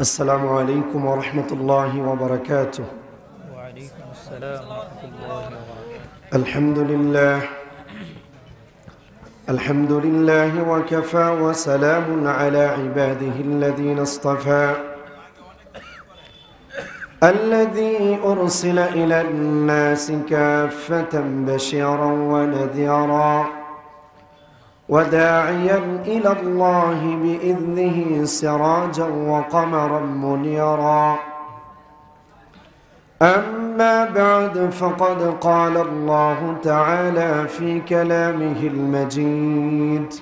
السلام عليكم ورحمة الله وبركاته. وعليكم السلام ورحمة الله وبركاته. الحمد لله وكفى وسلام على عباده الذين اصطفى الذي أرسل إلى الناس كافة بشيرا ونذيرا وداعيا إلى الله بإذنه سراجا وقمرا منيرا. أما بعد فقد قال الله تعالى في كلامه المجيد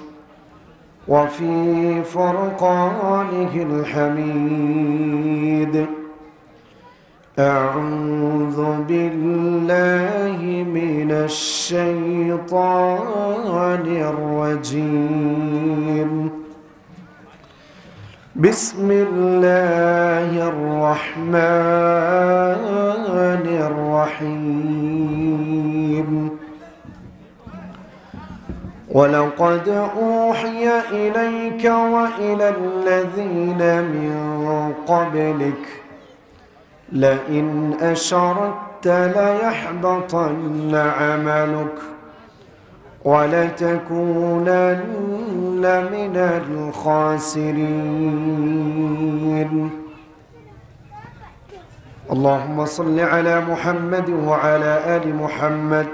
وفي فرقانه الحميد: أعوذ بالله من الشيطان الرجيم. بسم الله الرحمن الرحيم. ولقد أوحي إليك وإلى الذين من قبلك لئن أشركت ليحبطن عملك ولتكونن من الخاسرين. اللهم صل على محمد وعلى آل محمد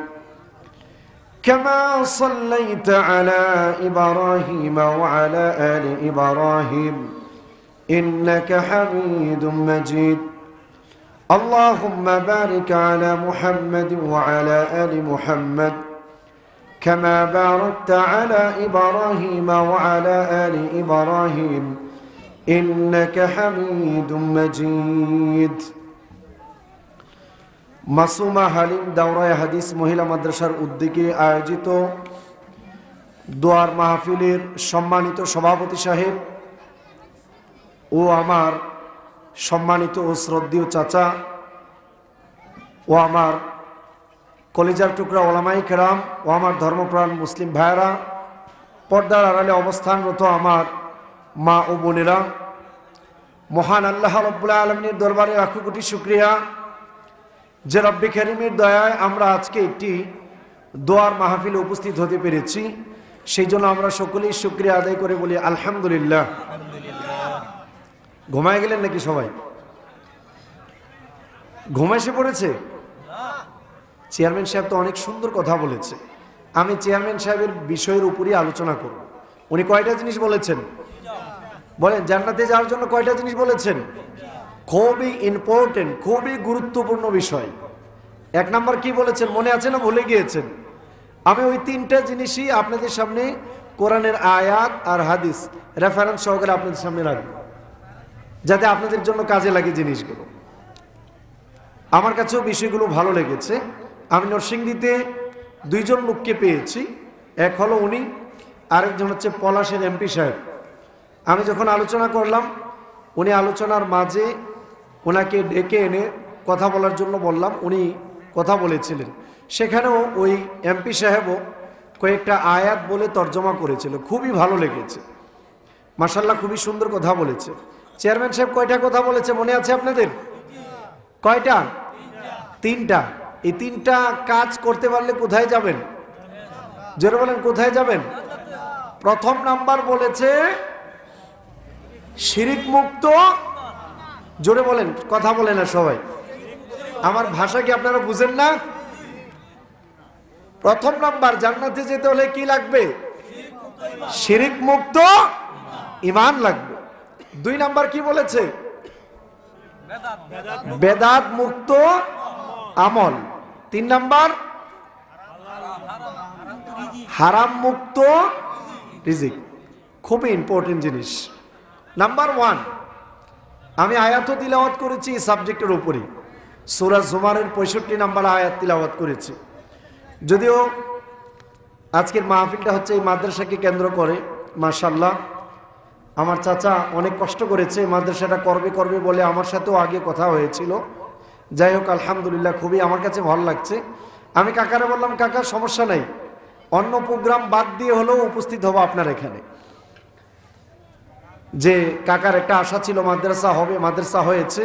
كما صليت على إبراهيم وعلى آل إبراهيم إنك حميد مجيد. اللهم بارك على محمد وعلى آل محمد كما باركت على إبراهيم وعلى آل إبراهيم إنك حميد مجيد. মাসুমা হালিম দাওরায়ে হাদিস মহিলা মাদ্রাসার উদ্যোগে আয়োজিত দোয়ার মাহফিলের সম্মানিত সভাপতি সাহেব ও আমার সম্মানিত ও শ্রদ্ধেয় চাচা ও আমার কলিজার টুকরা ওলামায়ে কেরাম ও আমার ধর্মপ্রাণ মুসলিম ভাইয়েরা, পর্দার আড়ালে অবস্থানরত আমার মা ও বোনেরা, মহান আল্লাহ রাব্বুল আলামিনের দরবারে লাখো কোটি শুকরিয়া যে রব্বে কারীমের দয়ায় আমরা আজকে একটি দোয়ার মাহফিলে উপস্থিত হতে পেরেছি। সেই জন্য আমরা সকলেই শুকরিয়া আদায় করে বলি আলহামদুলিল্লাহ। ঘুমায় গেলেন নাকি সবাই? ঘুম এসে পড়েছে? চেয়ারম্যান সাহেব তো অনেক সুন্দর কথা বলেছে। আমি চেয়ারম্যান সাহেবের বিষয়ের উপরই আলোচনা করব। উনি কয়টা জিনিস বলেছেন বলেন? জান্নাতে যাওয়ার জন্য কয়টা জিনিস বলেছেন? খুবই ইম্পর্টেন্ট, খুবই গুরুত্বপূর্ণ বিষয়। এক নাম্বার কি বলেছেন মনে আছে না ভুলে গিয়েছেন? আমি ওই তিনটা জিনিসই আপনাদের সামনে কোরআনের আয়াত আর হাদিস রেফারেন্স সহকারে আপনাদের সামনে রাখবো, যাতে আপনাদের জন্য কাজে লাগে জিনিসগুলো। আমার কাছেও বিষয়গুলো ভালো লেগেছে। আমি নরসিংদীতে দুইজন লোককে পেয়েছি, এক হলো উনি, আরেকজন হচ্ছে পলাশের এমপি সাহেব। আমি যখন আলোচনা করলাম, উনি আলোচনার মাঝে ওনাকে ডেকে এনে কথা বলার জন্য বললাম, উনি কথা বলেছিলেন। সেখানেও ওই এমপি সাহেবও কয়েকটা আয়াত বলে তর্জমা করেছিল, খুবই ভালো লেগেছে। মাশাআল্লাহ, খুবই সুন্দর কথা বলেছে। চেয়ারম্যান সাহেব কয়টা কথা বলেছে মনে আছে আপনাদের? কয়টা? তিনটা। এই তিনটা কাজ করতে পারলে কোথায় যাবেন? জোরে বলেন, কোথায় যাবেন? প্রথম নাম্বার বলেছে শিরিক মুক্ত। জোরে বলেন, কথা বলে না সবাই। আমার ভাষা কি আপনারা বুঝেন না? প্রথম নাম্বার, জান্নাতে যেতে হলে কি লাগবে? শিরিক মুক্ত ঈমান লাগবে। দুই নাম্বার কি বলেছে? বেদাত মুক্ত আমল। তিন নাম্বার হারাম মুক্ত রিজিক। খুবই ইম্পর্টেন্ট জিনিস। নাম্বার ওয়ান, আমি আয়াতও তিলাওয়াত করেছি এই সাবজেক্টের উপরে। সূরা জুমারের 65 নাম্বার আয়াত তিলাওয়াত করেছি। যদিও আজকের মাহফিলটা হচ্ছে এই মাদ্রাসাকে কেন্দ্র করে। মাশাআল্লাহ, আমার চাচা অনেক কষ্ট করেছে মাদ্রাসাটা করবে বলে, আমার সাথেও আগে কথা হয়েছিল। যাই হোক, আলহামদুলিল্লাহ, খুবই আমার কাছে ভালো লাগছে। আমি কাকারে বললাম, কাকা সমস্যা নাই, অন্য প্রোগ্রাম বাদ দিয়ে হলেও উপস্থিত হব আপনার এখানে। যে কাকার একটা আশা ছিল মাদ্রাসা হবে, মাদ্রাসা হয়েছে,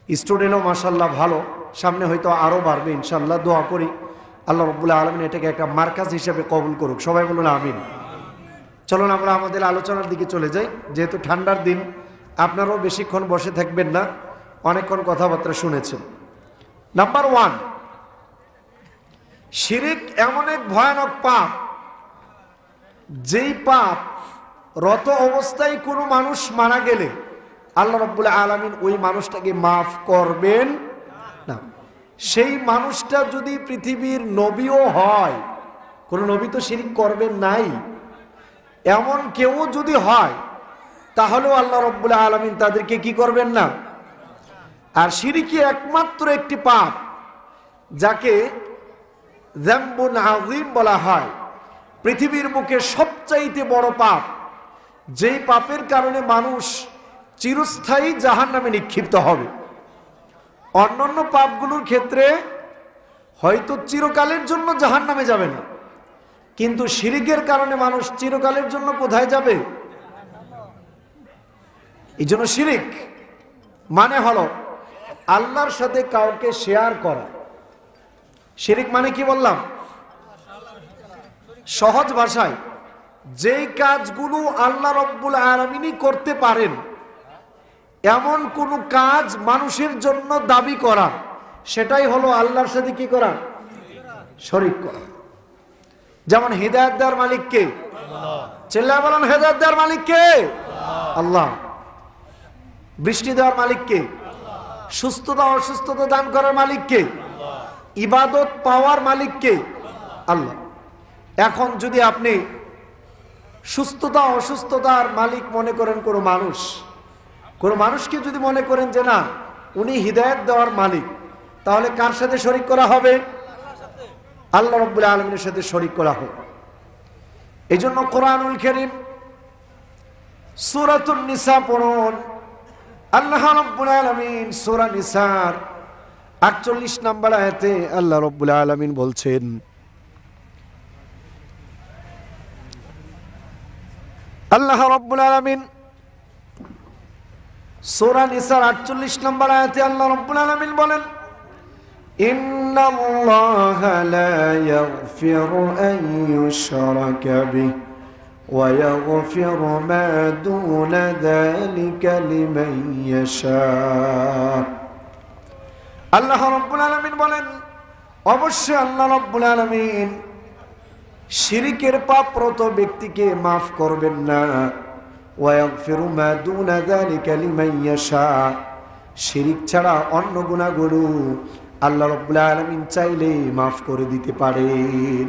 স্টুডেন্টও মাশাআল্লাহ ভালো, সামনে হয়তো আরও বাড়বে ইনশাআল্লাহ। দোয়া করি আল্লাহ রাব্বুল আলামিন এটাকে একটা মার্কাজ হিসেবে কবুল করুক। সবাই বলুন আমিন। চলুন আমরা আমাদের আলোচনার দিকে চলে যাই। যেহেতু ঠান্ডার দিন, আপনারাও বেশিক্ষণ বসে থাকবেন না, অনেকক্ষণ কথাবার্তা শুনেছেন। নাম্বার 1, শিরিক এমন এক ভয়ানক পাপ, যেই পাপ রত অবস্থায় কোনো মানুষ মারা গেলে আল্লাহ রাব্বুল আলামিন ওই মানুষটাকে মাফ করবেন না। সেই মানুষটা যদি পৃথিবীর নবীও হয়, কোনো নবী তো শিরিক করবেন নাই, এমন কেউ যদি হয়, তাহলেও আল্লাহ রাব্বুল আলামিন তাদেরকে কি করবেন না। আর শিরিকি একমাত্র একটি পাপ যাকে যামবুন আযীম বলা হয়, পৃথিবীর বুকে সবচাইতে বড় পাপ, যেই পাপের কারণে মানুষ চিরস্থায়ী জাহান্নামে নিক্ষিপ্ত হবে। অন্যান্য পাপগুলোর ক্ষেত্রে হয়তো চিরকালের জন্য জাহান্নামে যাবে না, কিন্তু শিরিকের কারণে মানুষ চিরকালের জন্য কোথায় যাবে? এই জন্য শিরিক মানে হলো আল্লাহর সাথে কাউকে শেয়ার করা। শিরিক মানে কি বললাম? সহজ ভাষায় যেই কাজগুলো আল্লাহ রাব্বুল আলামিনই করতে পারেন, এমন কোন কাজ মানুষের জন্য দাবি করা, সেটাই হলো আল্লাহর সাথে কি করা? শরীক করা। যেমন হিদায়াত দেওয়ার মালিক কে? চিল্লায় বলেন, হিদায়াত দেওয়ার মালিক কে? আল্লাহ। বৃষ্টি দেওয়ার মালিক কে? সুস্থতা অসুস্থতা দান করার মালিক কে? ইবাদত পাওয়ার মালিক কে? আল্লাহ। এখন যদি আপনি সুস্থতা অসুস্থতার মালিক মনে করেন কোনো মানুষকে যদি মনে করেন যে না উনি হিদায়াত দেওয়ার মালিক, তাহলে কার সাথে শরীক করা হবে? আল্লাহ রাব্বুল আলামিনের সাথে শরীক করা হবে। এই জন্য কোরআনুল কারীম সূরাতুন নিসা পড়ুন। আল্লাহ রাব্বুল আলামিন সূরা নিসার 48 নম্বর আয়াতে আল্লাহ রাব্বুল আলামিন বলছেন, আল্লাহ রাব্বুল আলামিন সূরা নিসার 48 নম্বর আয়াতে আল্লাহ রাব্বুল আলামিন বলেন, ইন্নাল্লাহা লা ইয়াগফিরু আন ইউশরাকা বিহি ওয়া ইয়াগফিরু মা দুনা যালিকা লিমান ইয়াশা। আল্লাহ রাব্বুল আলামিন বলেন, অবশ্যই আল্লাহ রাব্বুল আলামিন শিরিকের পাপরত ব্যক্তিকে মাফ করবেন না। ওয়া ইয়াগফিরু মা দুনা যালিকা লিমান ইয়াশা। শিরিক ছাড়া অন্য গুনাহগুলো আল্লাহ রাব্বুল আলামিন চাইলে মাফ করে দিতে পারেন,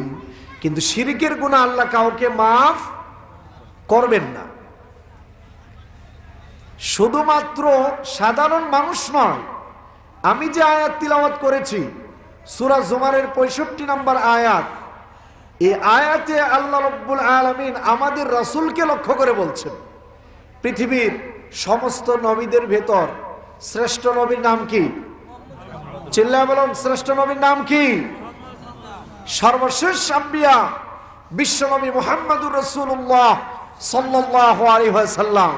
কিন্তু শিরিকের গুনাহ আল্লাহ কাউকে মাফ করবেন না। শুধুমাত্র সাধারণ মানুষ নয়, আমি যে আয়াত তিলাওয়াত করেছি সূরা জুমারের 65 নম্বর আয়াত, এই আয়াতে আল্লাহ রাব্বুল আলামিন আমাদের রাসূলকে লক্ষ্য করে বলছেন, পৃথিবীর সমস্ত নবীদের ভেতর শ্রেষ্ঠ নবীর নাম কি? চিল্লায় বলুন, শ্রেষ্ঠ নবীর নাম কি? সর্বশেষ আম্বিয়া বিশ্বনবী মুহাম্মদুর রাসূলুল্লাহ সাল্লাল্লাহু আলাইহি ওয়াসাল্লাম,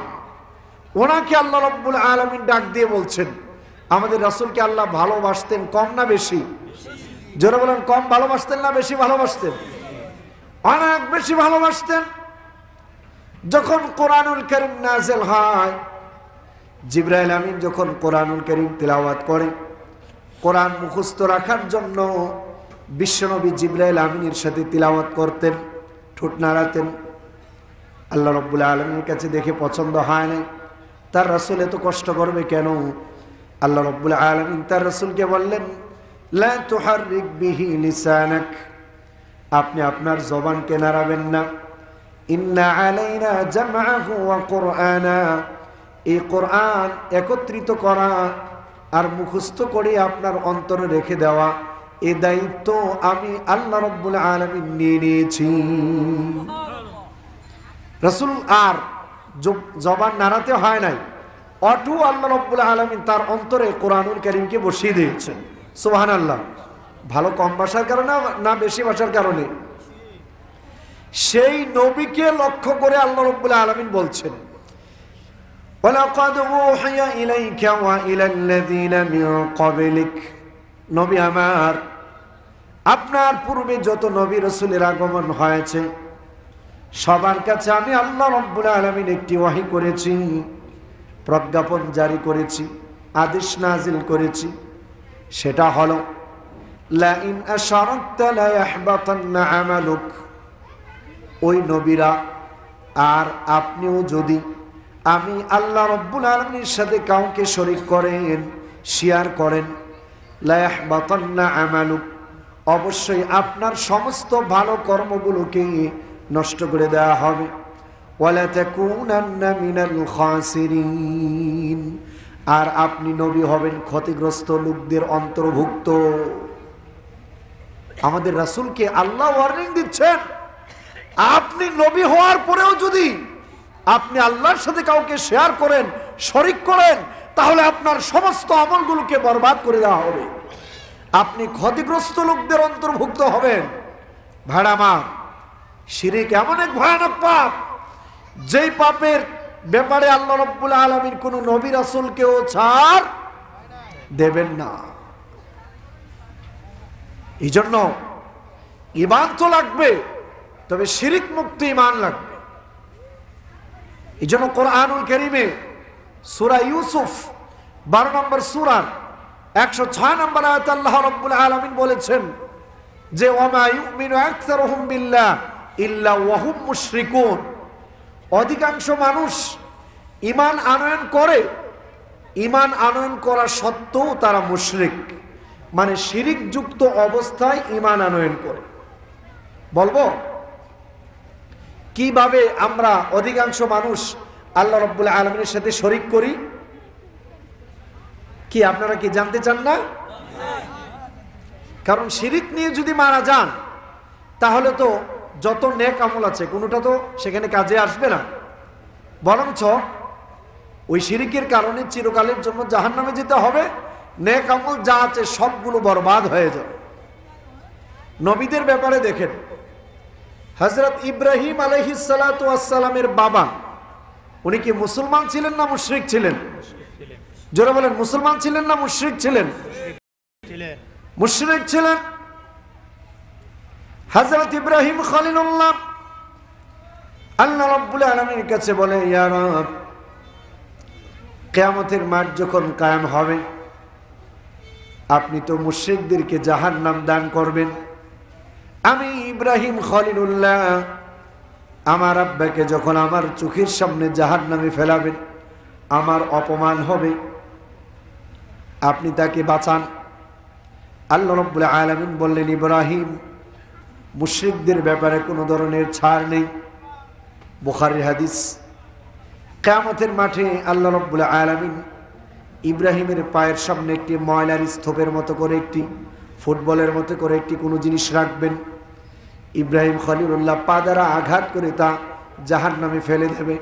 ওনাকে আল্লাহ রাব্বুল আলামিন ডাক দিয়ে বলছেন, আমাদের রাসূলকে আল্লাহ ভালোবাসতেন কম না বেশি? জোরে বলেন, কম ভালোবাসতেন না বেশি ভালোবাসতেন? অনেক বেশি ভালোবাসতেন। যখন কোরআনুল কারীম নাযিল হয়, জিবরাইল আমিন যখন কোরআনুল কারীম তিলাওয়াত করে, কোরআন মুখস্থ রাখার জন্য বিশ্বনবী জিবরাইল আমিনের সাথে তিলাওয়াত করতেন, ঠোঁট নাড়াতেন। আল্লাহ রাব্বুল আলামিনের কাছে দেখে পছন্দ হয় না, তার রাসূল এত কষ্ট করবে কেন? আল্লাহ রাব্বুল আলামিন তার রাসূলকে বললেন, লা তুহাররিক বিহি লিসানাক, আপনি আপনার জবানকে নাড়াবেন না। ইন্না আলাইনা জামআহু ওয়া কুরআনা, এই কোরআন একত্রিত করা আর মুখস্থ করে আপনার অন্তরে রেখে দেওয়া, এই দায়িত্ব আমি আল্লাহ রাব্বুল আলামিন নিয়ে নিয়েছি। রাসূল আর জবান নাড়াতে হয় নাই, অটো আল্লাহ রাব্বুল আলামিন তার অন্তরে কোরআনুল কারীমকে বসিয়ে দিয়েছেন। সুবহানাল্লাহ। ভালো কম ভাষার কারণে না বেশি ভাষার কারণে? সেই নবীকে লক্ষ্য করে আল্লাহ রাব্বুল আলামিন বলছেন, ওয়ালাকাদ উহিয়া ইলাইকা ওয়া ইলাল্লাযীনা মিন ক্বাবলিক, নবী আমার, আপনার পূর্বে যত নবী রাসূলের আগমন হয়েছে সবার কাছে আমি আল্লাহ রাব্বুল আলামিন একটি ওহী করেছি, প্রজ্ঞাপন জারি করেছি, আদেশ নাজিল করেছি। সেটা হলো লা ইন আশরাকতা লা ইয়াহবাতান্না আমালুক। ওই নবীরা আর আপনিও যদি আমি আল্লাহ রাব্বুল আলামিনের সাথে কাউকে শরীক করেন, শেয়ার করেন, লা ইয়াহবাতান্না আমালুক, অবশ্যই আপনার সমস্ত ভালো কর্মগুলোকে নষ্ট করে দেওয়া হবে। ওয়ালা তাকুনান্না মিনাল খাসিরিন, আর আপনি নবী হবেন ক্ষতিগ্রস্ত লোকদের অন্তর্ভুক্ত। আমাদের রাসূলকে আল্লাহ ওয়ার্নিং দিচ্ছেন, আপনি নবী হওয়ার পরেও যদি আপনি আল্লাহর সাথে কাউকে শেয়ার করেন, শরীক করেন, তাহলে আপনার সমস্ত আমলগুলোকে বরবাদ করে দেওয়া হবে, আপনি ক্ষতিগ্রস্ত লোকদের অন্তর্ভুক্ত হবেন। ভাড়ামা, শিরক এমন এক ভয়ানক পাপ, যেই পাপের ব্যাপারে আল্লাহ রাব্বুল আলামিন কোন নবী রাসূলকেও ছাড় দেবেন না। এই জন্য ঈমান তো লাগবে, তবে শিরক মুক্ত ঈমান লাগবে। এই জন্য কোরআনুল কারীমে সূরা ইউসুফ 12 নম্বর সূরার 106 নম্বর আয়াতে আল্লাহ রাব্বুল আলামিন বলেছেন যে ওয়ামা ইউমিনু আকসারুহুম বিল্লাহ ইল্লা ওয়া হুম মুশরিকুন, অধিকাংশ মানুষ ঈমান আনয়ন করে, ঈমান আনয়ন করা সত্ত্বেও তারা মুশরিক, মানে শিরিক যুক্ত অবস্থায় ঈমান আনয়ন করে। বলবো কিভাবে আমরা অধিকাংশ মানুষ আল্লাহ রাব্বুল আলামিনের সাথে শরীক করি? কি আপনারা কি জানতে চান না? কারণ শিরিক নিয়ে যদি মারা যান তাহলে তো যত নেক আমল আছে কোনোটা তো সেখানে কাজে আসবে না, বরঞ্চ ওই শিরিকের কারণে চিরকালের জন্য জাহান্নামে যেতে হবে, নেক আমল যা আছে সবগুলো বরবাদ হয়ে যাবে। নবীদের ব্যাপারে দেখেন, হযরত ইব্রাহিম আলাইহিস সালাতু ওয়াস সালামের বাবা, উনি কি মুসলমান ছিলেন না মুশরিক ছিলেন? জোরে বলেন, মুসলমান ছিলেন না মুশরিক ছিলেন? মুশরিক ছিলেন। হযরত ইব্রাহিম খলিলুল্লাহ আল্লাহ রাব্বুল আলামিনের কাছে বলে, ইয়া রব, কিয়ামতের মাঠ যখন কায়েম হবে আপনি তো মুশরিকদেরকে জাহান্নাম দান করবেন, আমি ইব্রাহিম খলিলুল্লাহ আমার আব্বাকে যখন আমার চোখের সামনে জাহান্নামে ফেলাবেন আমার অপমান হবে, আপনি তাকে বাঁচান। আল্লাহ রাব্বুল আলামিন বললেন, ইব্রাহিম, মুশরিকদের ব্যাপারে কোনো ধরনের ছাড় নেই। বুখারীর হাদিস। কিয়ামতের মাঠে আল্লাহ রাব্বুল আলামিন ইব্রাহিমের পায়ের সামনে একটি ময়লার স্তূপের মতো করে, একটি ফুটবলের মতো করে একটি কোনো জিনিস রাখবেন। ইব্রাহিম খলিলুল্লাহ পা দ্বারা আঘাত করে তা জাহান্নামে ফেলে দেবে।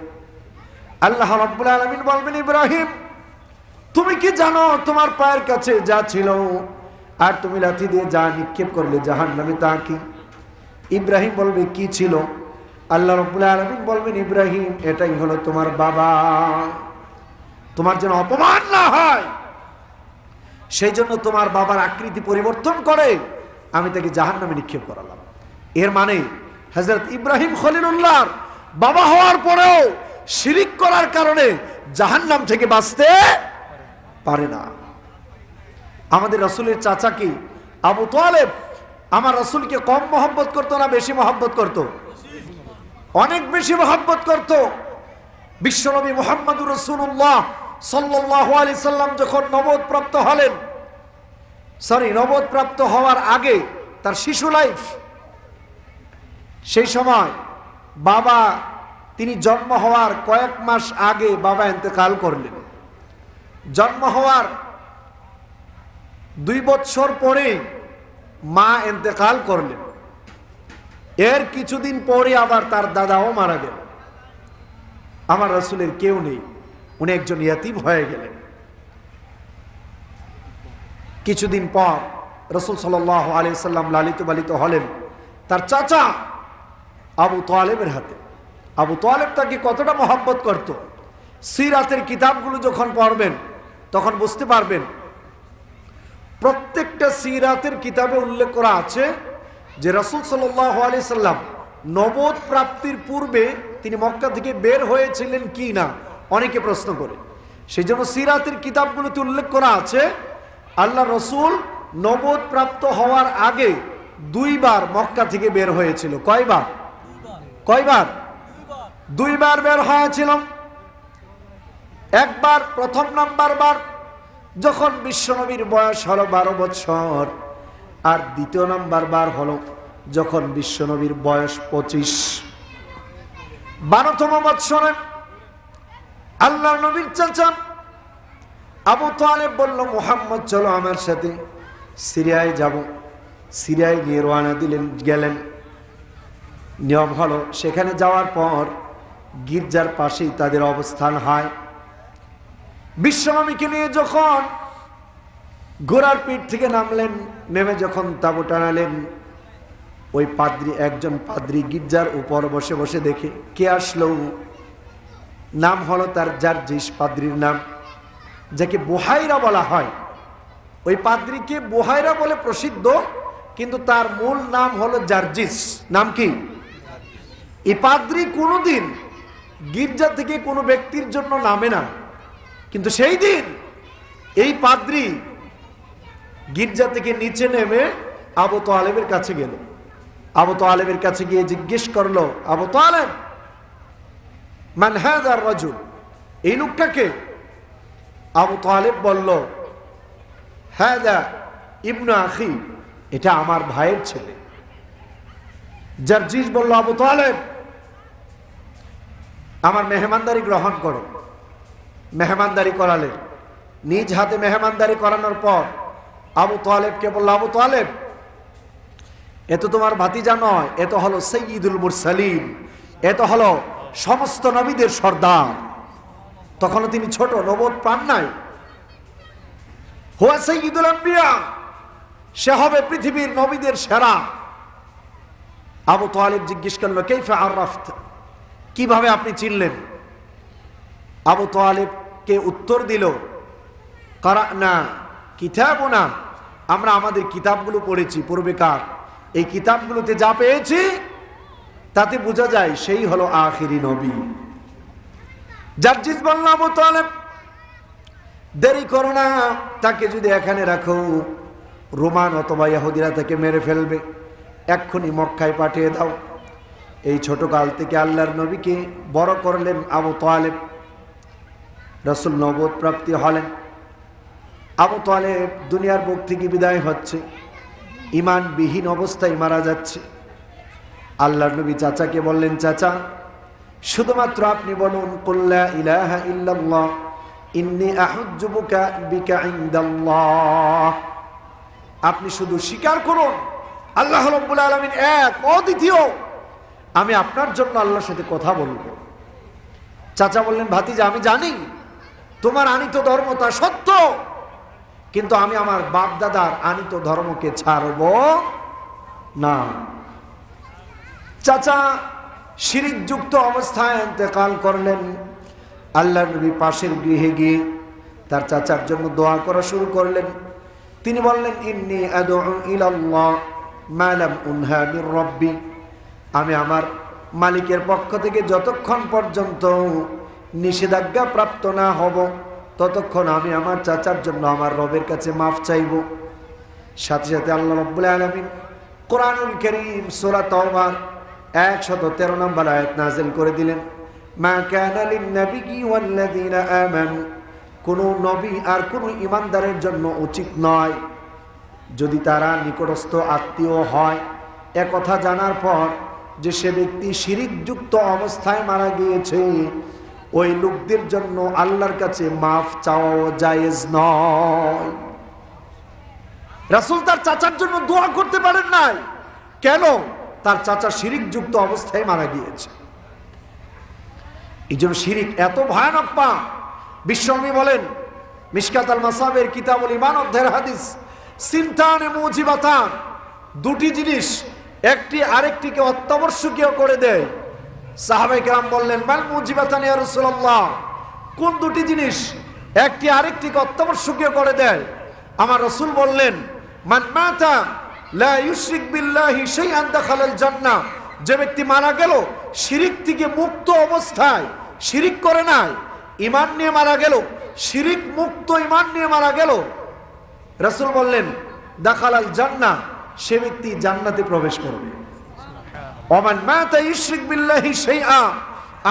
আল্লাহ রাব্বুল আলামিন বলবেন, ইব্রাহিম, তুমি কি জানো তোমার পায়ের কাছে যা ছিল আর তুমি লাঠি দিয়ে যা নিক্ষেপ করলে জাহান্নামে তা কি? ইব্রাহিম বলবে, কি ছিল? আল্লাহ রাব্বুল আলামিন বলবেন, ইব্রাহিম, এটাই হলো তোমার বাবা। তোমার যেন অপমান না হয় সেই জন্য তোমার বাবার আকৃতি পরিবর্তন করে আমি তাকে জাহান্নামে নিক্ষেপ করালাম। এর মানে হযরত ইব্রাহিম খলিলুল্লাহর বাবা হওয়ার পরেও শিরিক করার কারণে জাহান্নাম থেকে বাঁচতে পারে না। আমাদের রাসূলের চাচা কি আবু তালেব আমার রাসূলকে কম মহব্বত করতো না বেশি মহব্বত করতো? অনেক বেশি মহব্বত করতো। বিশ্বনবী মুহাম্মদুর রাসূলুল্লাহ সাল্লাল্লাহু আলাইহি সাল্লাম যখন নবুয়ত প্রাপ্ত হওয়ার আগে তার শিশু লাইফ, সেই সময় বাবা, তিনি জন্ম হওয়ার কয়েক মাস আগে বাবা ইন্তেকাল করলেন। জন্ম হওয়ার 2 বছর পরে মা ইন্তেকাল করলেন। এর কিছুদিন পরে আবার তার দাদাও মারা গেল। আমার রাসূলের কেউ নেই, উনি একজন ইয়াতীম হয়ে গেলেন। কিছুদিন পর রাসূল সাল্লাল্লাহু আলাইহি সাল্লাম লালিত পালিত হলেন তার চাচা আবু তালেবের হাতে। আবু তালেব তাকে কতটা মহব্বত করত, সিরাতের কিতাবগুলো যখন পড়বেন তখন বুঝতে পারবেন প্রত্যেকটা সিরাতের কিতাবে উল্লেখ করা আছে যে রাসূল সাল্লাল্লাহু আলাইহি সাল্লাম নবুয়ত প্রাপ্তির পূর্বে তিনি মক্কা থেকে বের হয়েছিলেন কি না, অনেকে প্রশ্ন করে। সেই জন্য সিরাতের কিতাবগুলোতে উল্লেখ করা আছে আল্লাহ রসুল নবুয়ত প্রাপ্ত হওয়ার আগে 2 বার মক্কা থেকে বের হয়েছিল। কয়বার? 2 বার বের হয়েছিল। একবার প্রথম নাম্বার বার যখন বিশ্বনবীর বয়স হলো 12 বছর, আর দ্বিতীয় নাম্বার বার হলো যখন বিশ্বনবীর বয়স 25। 12তম বৎসরে আল্লাহ নবীর চাচা আবু তালেব বলল, মুহাম্মদ চলো আমার সাথে সিরিয়ায় যাব। সিরিয়ায় নিয়ে রওনা গেলেন। নিয়ম হলো সেখানে যাওয়ার পর গির্জার পাশেই তাদের অবস্থান হয়। বিশ্বনবীকে নিয়ে যখন ঘোড়ার পিঠ থেকে নামলেন, নেমে যখন তাঁবু টানালেন, ওই একজন পাদ্রী গির্জার উপর বসে বসে দেখে কে আসলো। নাম হলো তার জার্জিস পাদ্রীর নাম, যাকে বুহাইরা বলা হয়। ওই পাদ্রীকে বুহাইরা বলে প্রসিদ্ধ, কিন্তু তার মূল নাম হলো জার্জিস। নাম কি? এই পাদ্রী কোনোদিন গির্জা থেকে কোনো ব্যক্তির জন্য নামে না, কিন্তু সেই দিন এই পাদ্রী গির্জা থেকে নিচে নেমে আবু তালেবের কাছে গেল। আবু তালেবের কাছে গিয়ে জিজ্ঞেস করলো, আবু তালেব মান হাযার রাজুল, এই লোকটাকে? আবু তালেব বলল, হাযা ইবনু আখি, এটা আমার ভাইয়ের ছেলে। জার্জিস বলল, আবু তালেব আমার মেহমানদারি গ্রহণ করো। মেহমানদারি করালেন। নিজ হাতে মেহমানদারি করানোর পর আবু তালেবকে বলল, আবু তালেব এ তো তোমার ভাতিজা নয়, এ তো হলো সাইয়্যিদুল মুরসালিন, এ তো হলো সমস্ত নবীদের সর্দার। তখনও তিনি ছোট, নবুয়ত পান নাই। হুয়া সাইয়্যিদুল আম্বিয়া, সে হবে পৃথিবীর নবীদের সেরা। আবু তালেব জিজ্ঞেস করলো, কাইফা আরাফতা, কিভাবে আপনি চিনলেন? আবু তালেবকে উত্তর দিল, কারানা কিতাবুনা, আমরা আমাদের কিতাবগুলো পড়েছি পূর্বেকার, এই কিতাবগুলোতে যা পেয়েছি তাতে বোঝা যায় সেই হলো আখিরি নবী। জার্জিস বলল, আবু তালেব দেরি করো না, তাকে যদি এখানে রাখো রোমান অথবা ইহুদিরা তাকে মেরে ফেলবে, এক্ষুনি মক্কায় পাঠিয়ে দাও। এই ছোট কাল থেকে আল্লাহর নবীকে বড় করলেন আবু তালেব। রাসূল নবুয়ত প্রাপ্তি হলেন। আবু তালেব দুনিয়ার বুক থেকে বিদায় হচ্ছে, ঈমানবিহীন অবস্থায় মারা যাচ্ছে। আল্লাহর নবী চাচাকে বললেন, চাচা শুধুমাত্র আপনি বলুন কুল লা ইলাহা ইল্লাল্লাহ ইন্নী আহুজ্জু বিকা ইনদাল্লাহ। আপনি শুধু স্বীকার করুন আল্লাহ রাব্বুল আলামিন এক, অদ্বিতীয়, আমি আপনার জন্য আল্লাহর সাথে কথা বলবো। চাচা বললেন, ভাতিজা আমি জানি তোমার আনিত ধর্ম তা সত্য, কিন্তু আমি আমার বাপ দাদার আনিত ধর্মকে ছাড়ব না। চাচা শিরক যুক্ত অবস্থায় ইন্তেকাল করলেন। আল্লাহর নবী পাশের গৃহে গিয়ে তার চাচার জন্য দোয়া করা শুরু করলেন। তিনি বললেন, ইন্নী আদউ ইলাল্লাহ মা লাম উনহা মির রাব্বি, আমি আমার মালিকের পক্ষ থেকে যতক্ষণ পর্যন্ত নিষেধাজ্ঞা প্রাপ্ত না হব ততক্ষণ আমি আমার চাচার জন্য আমার রবের কাছে মাফ চাইব। সাথে সাথে আল্লাহ রাব্বুল আলামিন কোরআনুল কারীম সূরা তাওবার 113 নম্বর আয়াত নাযিল করে দিলেন, মা কানা লিন-নাবিয়্যি ওয়াল্লাযীনা আমানু, কোন নবী আর কোন ঈমানদারের জন্য উচিত নয় যদি তারা নিকটস্থ আত্মীয় হয়, একথা জানার পর যে সে ব্যক্তি শিরকযুক্ত অবস্থায় মারা গিয়েছে, ওই লোকদের জন্য আল্লাহর কাছে মাফ চাওয়াও জায়েজ নয়। রাসূল তার চাচার জন্য দোয়া করতে পারেন নাই, কেন? তার চাচা শিরকযুক্ত অবস্থায় মারা গিয়েছে। এই জন্য শিরিক এত ভয়ানক পাপ। বিশ্বনবী বলেন মিশকাত আল মাসাবির কিতাবুল ঈমান অধ্যায়ের হাদিস, সিনতানে মুজিবাতান, দুটি জিনিস একটি আরেকটিকে অত্যাবশ্যকীয় করে দেয়। সাহাবায়ে কেরাম বললেন, মাল মুজিবাতান ইয়া রাসূলুল্লাহ, কোন দুটি জিনিস একটি আরেকটিকে অত্যাবশ্যকীয় করে দেয়? আমার রাসূল বললেন, মান মাতা লা ইউশরিক বিল্লাহি শাইআন দাখালাল জান্নাহ। যে ব্যক্তি মারা গেল শিরিক থেকে মুক্ত অবস্থায়, শিরিক করে নাই, ঈমান নিয়ে মারা গেল, শিরিক মুক্ত ঈমান নিয়ে মারা গেল, রাসূল বললেন দাখালাল জান্নাহ, সে ব্যক্তি জান্নাতে প্রবেশ করবে। ওমান মাতা ইউশরিক বিল্লাহি শাইআ,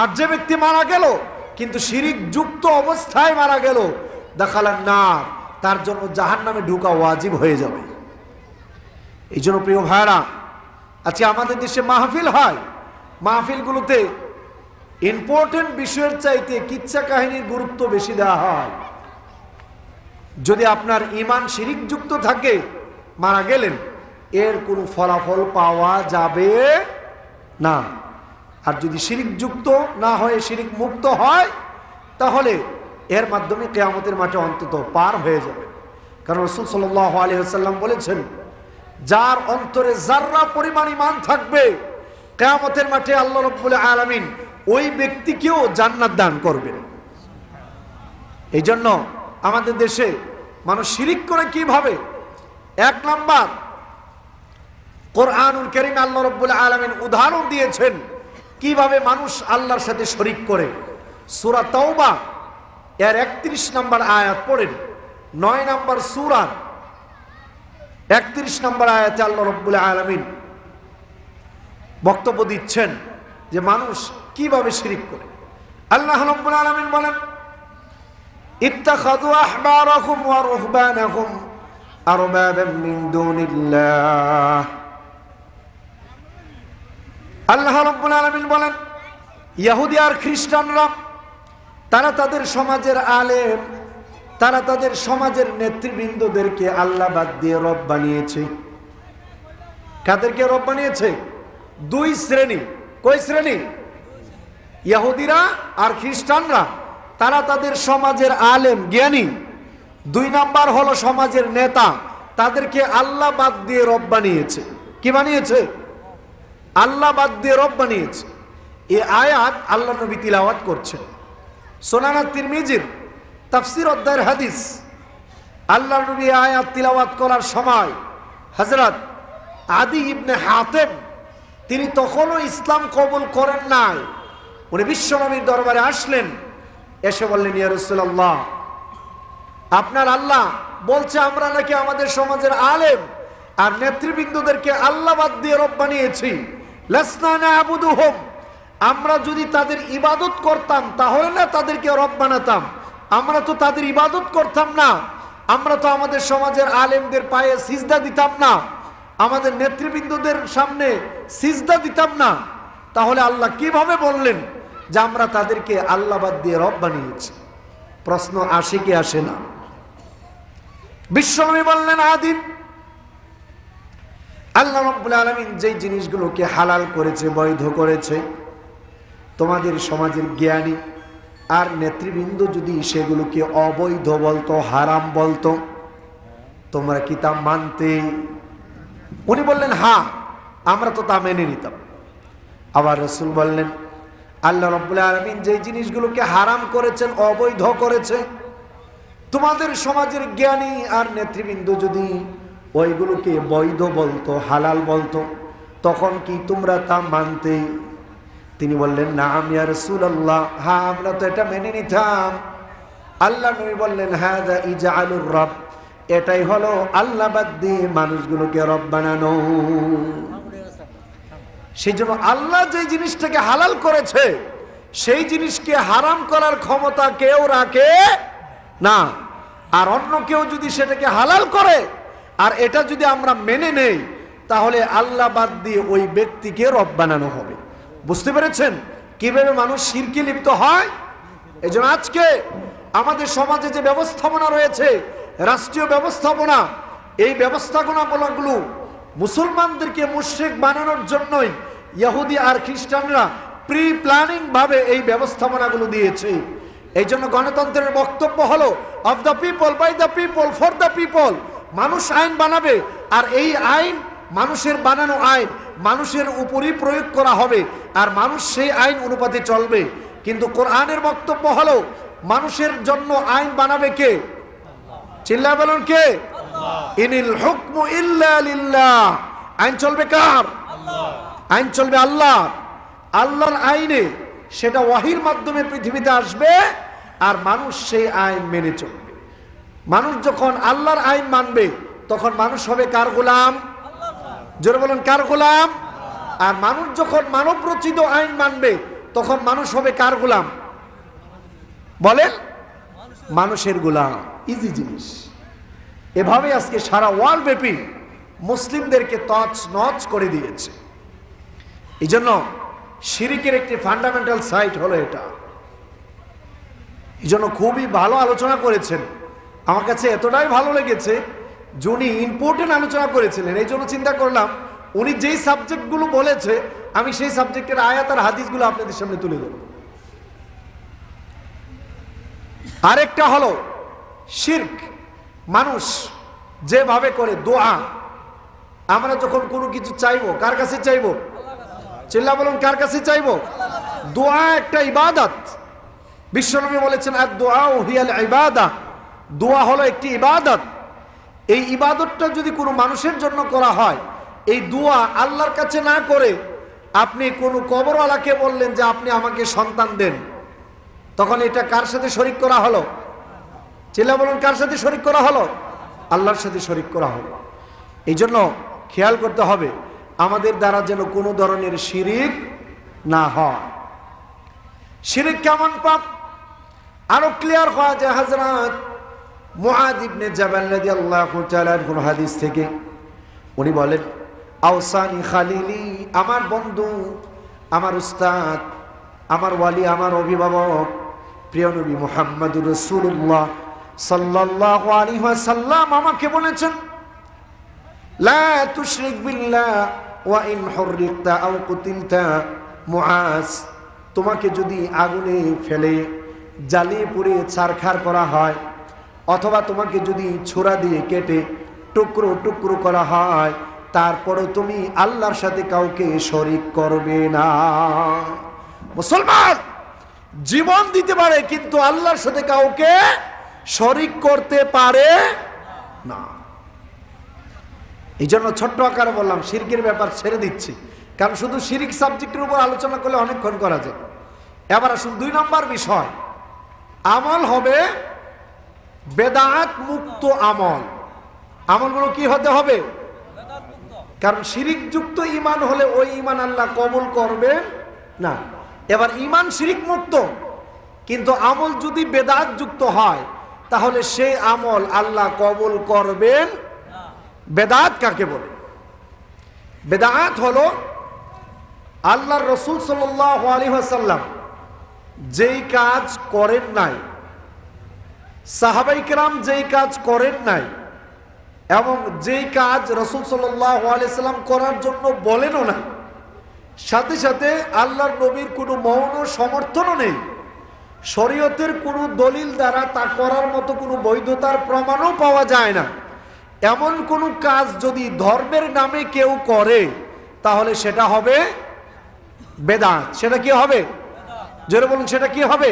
আর যে ব্যক্তি মারা গেল কিন্তু শিরিক যুক্ত অবস্থায় মারা গেল, দাখালান নার, তার জন্য জাহান্নামে ঢোকা ওয়াজিব হয়ে যাবে। এই জন্য প্রিয় ভাইরা, আজকে আমাদের দেশে মাহফিল হয়, মাহফিলগুলোতে ইম্পর্টেন্ট বিষয়ের চাইতে কিচ্ছা কাহিনীর গুরুত্ব বেশি দেওয়া হয়। যদি আপনার ঈমান শিরিক যুক্ত থাকে, মারা গেলেন, এর কোনো ফলাফল পাওয়া যাবে না। আর যদি শিরিক যুক্ত না হয়ে শিরিক মুক্ত হয়, তাহলে এর মাধ্যমে কিয়ামতের মাঠে অন্তত পার হয়ে যাবে। কারণ রাসূল সাল্লাল্লাহু আলাইহি ওয়াসাল্লাম বলেছেন, যার অন্তরে যাররা পরিমাণ ঈমান থাকবে, কিয়ামতের মাঠে আল্লাহ রাব্বুল আলামিন ওই ব্যক্তিকেও জান্নাত দান করবেন। এই জন্য আমাদের দেশে মানুষ শিরিক করে কিভাবে? এক নাম্বার, কোরআনুল কারীমে আল্লাহ রাব্বুল আলামিন উদাহরণ দিয়েছেন কিভাবে মানুষ আল্লাহর সাথে শরীক করে। সূরা তাওবা এর 31 নম্বর আয়াত পড়েন। 9 নম্বর সূরার 31 নম্বর আয়াতে আল্লাহ রাব্বুল আলামিন বক্তব্য দিচ্ছেন যে মানুষ কিভাবে শিরিক করে। আল্লাহ রাব্বুল আলামিন বলেন, ইত্তাখাযু আহবারাহুম ওয়া রুহবানাহুম আরবাবাম মিন দুনিল্লাহ। আল্লাহ রাব্বুল আলামিন বলেন, ইহুদি আর খ্রিস্টানরা তারা তাদের সমাজের আলেম, তারা তাদের সমাজের নেতৃবৃন্দদেরকে আল্লাহ বাদ দিয়ে রব বানিয়েছে। কাদেরকে রব বানিয়েছে? দুই শ্রেণী। কয় শ্রেণী? ইহুদিরা আর খ্রিস্টানরা। তারা তাদের সমাজের আলেম, জ্ঞানী। 2 নাম্বার হলো সমাজের নেতা, তাদেরকে আল্লাহ বাদ দিয়ে রব বানিয়েছে। কি বানিয়েছে? আল্লাহ বাদ দিয়ে রব বানিয়েছে। এই আয়াত আল্লাহ নবী তিলাওয়াত করছেন। সুনান তিরমিজির তাফসীর অধ্যায়ের হাদিস, আল্লাহ নবী আয়াত তিলাওয়াত করার সময় হযরত আদি ইবনে হাতেম, তিনি তখনও ইসলাম কবুল করেন নাই। উনি বিশ্বনবীর দরবারে আসলেন, এসে বললেন, ইয়া রাসূলুল্লাহ, আপনার আল্লাহ বলছে আমরা নাকি আমাদের সমাজের আলেম আর নেতৃবৃন্দদেরকে আল্লাহ বাদ দিয়ে রব বানিয়েছি। লাসনা না'বুদুহুম, আমরা যদি তাদের ইবাদত করতাম তাহলে না তাদেরকে রব বানাতাম। আমরা তো তাদের ইবাদত করতাম না, আমরা তো আমাদের সমাজের আলেমদের পায়ে সিজদা দিতাম না, আমাদের নেতৃবৃন্দদের সামনে সিজদা দিতাম না। তাহলে আল্লাহ কিভাবে বললেন যে আমরা তাদেরকে আল্লাহ বাদ দিয়ে রব বানিয়েছি? প্রশ্ন আসে কি আসে না? বিশ্বনবী বললেন, আদিম, আল্লাহ রাব্বুল আলামিন যেই জিনিসগুলোকে হালাল করেছে, বৈধ করেছে, তোমাদের সমাজের জ্ঞানী আর নেতৃবৃন্দ যদি সেগুলোকে অবৈধ বলতো, হারাম বলতো, তোমরা কি তা মানতে? উনি বললেন, হ্যাঁ, আমরা তো তা মেনে নিতাম। আবার রাসূল বললেন, আল্লাহ রাব্বুল আলামিন যেই জিনিসগুলোকে হারাম করেছেন, অবৈধ করেছে, তোমাদের সমাজের জ্ঞানী আর নেতৃবৃন্দ যদি ওইগুলোকে বৈধ বলতো, হালাল বলতো, তখন কি তোমরা তা মানতে? তিনি বললেন, নাম ইয়া রাসূলুল্লাহ, হ্যাঁ, আমরা তো এটা মেনে নিতাম। আল্লাহ নবী বললেন, হাযা ইজআলুর রব, এটাই হলো আল্লাহ বাদ দিয়ে মানুষগুলোকে রব বানানো। সেই জন্য আল্লাহ যে জিনিসটাকে হালাল করেছে সেই জিনিসকে হারাম করার ক্ষমতা কেউ রাখে না। আর অন্য কেউ যদি সেটাকে হালাল করে আর এটা যদি আমরা মেনে নেই, তাহলে আল্লাহ বাদ দিয়ে ওই ব্যক্তিকে রব বানানো হবে। বুঝতে পেরেছেন কিভাবে মানুষ শিরকে লিপ্ত হয়? এই জন্য আজকে আমাদের সমাজে যে ব্যবস্থাপনা রয়েছে, রাষ্ট্রীয় ব্যবস্থাপনা, এই ব্যবস্থাপনাগুলো মুসলমানদেরকে মুশরিক বানানোর জন্যই ইহুদি আর খ্রিস্টানরা প্রি প্ল্যানিং ভাবে এই ব্যবস্থাপনাগুলো দিয়েছে। এই জন্য গণতন্ত্রের বক্তব্য হলো of the people, by the people, for the people. মানুষ আইন বানাবে আর এই আইন, মানুষের বানানো আইন, মানুষের উপরই প্রয়োগ করা হবে আর মানুষ সেই আইন অনুপাতে চলবে। কিন্তু কোরআনের বক্তব্য হলো মানুষের জন্য আইন বানাবে কে? চিল্লায় বলুন কে? ইনিল হুকমু ইল্লা লিল্লাহ। আইন চলবে কার? আইন চলবে আল্লাহ। আল্লাহর আইনে সেটা ওয়াহির মাধ্যমে পৃথিবীতে আসবে, আর মানুষ সেই আইন মেনে চলবে। মানুষ যখন আল্লাহর আইন মানবে তখন মানুষ হবে কার গোলাম? জোরে বলুন কার গোলাম? আর মানুষ যখন মানব রচিত আইন মানবে তখন মানুষ হবে কার গোলাম? বলেন, মানুষের গোলাম। ইজি জিনিস। এভাবে আজকে সারা ওয়ার্ল্ড ব্যাপী মুসলিমদেরকে তছ নছ করে দিয়েছে। এই জন্য শিরিকের একটি ফান্ডামেন্টাল সাইট হলো এটা। এই জন্য খুবই ভালো আলোচনা করেছেন। আমার কাছে এতটাই ভালো লেগেছে, যিনি ইম্পর্টেন্ট আলোচনা করেছিলেন, এই জন্য চিন্তা করলাম উনি যেই সাবজেক্টগুলো বলেছে আমি সেই সাবজেক্টের আয়াত আর হাদিসগুলো আপনাদের সামনে তুলে ধরব। আরেকটা হলো শিরক। মানুষ যেভাবে করে দোয়া, আমরা যখন কোনো কিছু চাইবো কার কাছে চাইবো? চিল্লা বলুন কার কাছে চাইবো? দোয়া একটা ইবাদত। বিশ্বনবী বলেছেন আদ-দুআ হিয়াল ইবাদা, দোয়া হলো একটি ইবাদত। এই ইবাদতটা যদি কোনো মানুষের জন্য করা হয়, এই দোয়া আল্লাহর কাছে না করে আপনি কোনো কবরওয়ালাকে বললেন যে আপনি আমাকে সন্তান দেন, তখন এটা কার সাথে শরীক করা হলো? চিল্লা বলুন কার সাথে শরীক করা হলো? আল্লাহর সাথে শরীক করা হলো। এই জন্য খেয়াল করতে হবে আমাদের দ্বারা যেন কোনো ধরনের শিরিক না হয়। শিরিক কেমন পাপ আরো ক্লিয়ার হওয়া যায় হযরত মুআয ইবনে জাবাল রাদিয়াল্লাহু তাআলা কোন হাদিস থেকে উনি বলেন, আওসানি খালিলি, আমার বন্ধু, আমার উস্তাদ, আমার ওয়ালি, আমার অভিভাবক প্রিয় নবী মুহাম্মদুর রাসূলুল্লাহ সাল্লাল্লাহু আলাইহি ওয়াসাল্লাম আমাকে বলেছেন, লা তুশরিক বিল্লাহ ওয়া ইন হুররিকতা আও কুতিলতা। মুআজ, তোমাকে যদি আগুনে ফেলে জ্বালিয়ে পুড়ে ছারখার করা হয়, অথবা তোমাকে যদি ছোরা দিয়ে কেটে টুকরো টুকরো করা হয়, তারপরও তুমি আল্লাহর সাথে কাউকে শরীক করবে না। মুসলমান জীবন দিতে পারে কিন্তু আল্লাহর সাথে কাউকে শরীক করতে পারে না। এই জন্য ছোট্ট আকারে বললাম শিরকের ব্যাপার ছেড়ে দিচ্ছি, কারণ শুধু শিরিক সাবজেক্টের উপর আলোচনা করলে অনেকক্ষণ করা যায়। এবার আসুন 2 নম্বর বিষয়, আমল হবে বেদাত মুক্ত আমল। আমলগুলো কি হতে হবে? কারণ শিরিক যুক্ত ঈমান হলে ওই ঈমান আল্লাহ কবুল করবেন না। এবার ঈমান শিরিক মুক্ত, কিন্তু আমল যদি বেদাত যুক্ত হয় তাহলে সেই আমল আল্লাহ কবুল করবেন। বেদাত কাকে বলে? বেদাত হলো আল্লাহর রাসূল সাল্লাল্লাহু আলাইহি ওয়াসাল্লাম যেই কাজ করেন নাই, সাহাবায়ে কেরাম যেই কাজ করেন নাই, এবং যেই কাজ রাসূল সাল্লাল্লাহু আলাইহি ওয়াসাল্লাম করার জন্য বলেনও না, সাথে সাথে আল্লাহর নবীর কোনো মৌন সমর্থনও নেই, শরীয়তের কোনো দলিল দ্বারা তা করার মতো কোনো বৈধতার প্রমাণও পাওয়া যায় না, এমন কোনো কাজ যদি ধর্মের নামে কেউ করে তাহলে সেটা হবে বেদাত। সেটা কি হবে? জোরে বলুন, সেটা কি হবে?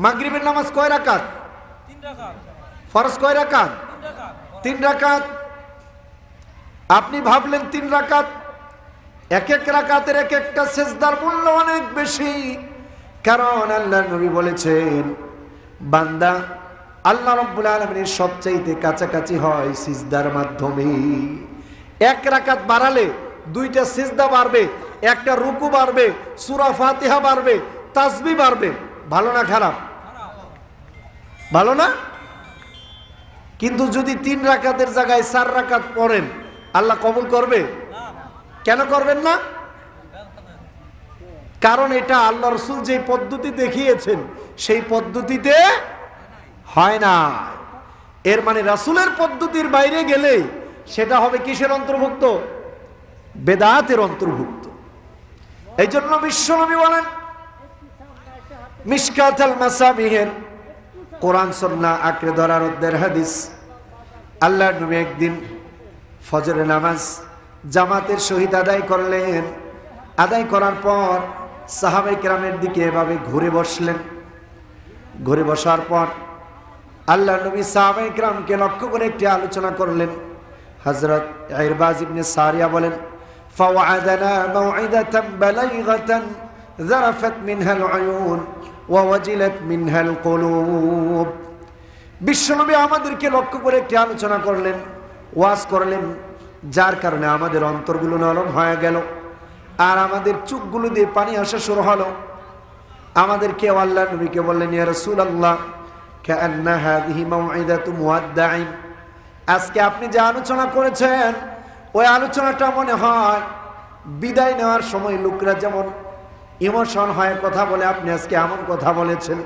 মাগরিবের নামাজ কয় রাকাত? 3 রাকাত। ফরজ কয় রাকাত? 3 রাকাত। আপনি ভাবলেন 3 রাকাত, এক এক রাকাতের এক একটা সিজদার মূল্য অনেক বেশি, কারণ আল্লাহর নবী বলেছেন বান্দা আল্লাহ রাব্বুল আলামিনের সবচাইতে কাছাকাছি হয় সিজদার মাধ্যমে। 1 রাকাত বাড়ালে 2টা সিজদা বাড়বে, একটা রুকু বাড়বে, সূরা ফাতিহা বাড়বে, তাসবিহ বাড়বে। ভালো না খারাপ? ভালো না? কিন্তু যদি 3 রাকাতের জায়গায় 4 রাকাত পড়েন আল্লাহ কবুল করবে? কেন করবেন না? কারণ এটা আল্লাহ রাসূল যে পদ্ধতি দেখিয়েছেন সেই পদ্ধতিতে হয় না। এর মানে রাসূলের পদ্ধতির বাইরে গেলে সেটা হবে কিসের অন্তর্ভুক্ত? বেদাতের অন্তর্ভুক্ত। এই জন্য বিশ্বনবী বলেন মিশকাতুল মাসাবিহের কোরআন সুন্নাহ আঁকড়ে ধরার অধ্যায়ের হাদিস, আল্লাহর নবী একদিন ফজরের নামাজ জামাতের সহিত আদায় করলেন। আদায় করার পর সাহাবায়ে কেরামের দিকে এভাবে ঘুরে বসলেন। ঘরে বসার পর আল্লাহ নবী সাহাবায়ে কিরামকে লক্ষ্য করে একটি আলোচনা করলেন। হযরত ইরবাজ ইবনে সারিয়া বলেন, ফাওয়াদানা মাউইদাতান বালাইগাতান যারাফাত মিনহাল উয়ুন ওয়া ওয়াজিলাত মিনহাল কুলুব। বিশ্বনবী আমাদেরকে লক্ষ্য করে একটি আলোচনা করলেন, ওয়াজ করলেন, যার কারণে আমাদের অন্তরগুলো নরম হয়ে গেল আর আমাদের চোখগুলো দিয়ে পানি আসা শুরু হলো। আমাদেরকে আল্লাহ নবীকে বললেন, ইয়া রাসূলুল্লাহ কাআন্না হাযিহি মাউইদাতু মুওয়াদ্দাইন, আজকে আপনি যে আলোচনা করেছেন ওই আলোচনাটা মনে হয় বিদায় নেওয়ার সময় লোকরা যেমন ইমোশন হয় কথা বলে, আপনি আজকে এমন কথা বলেছেন।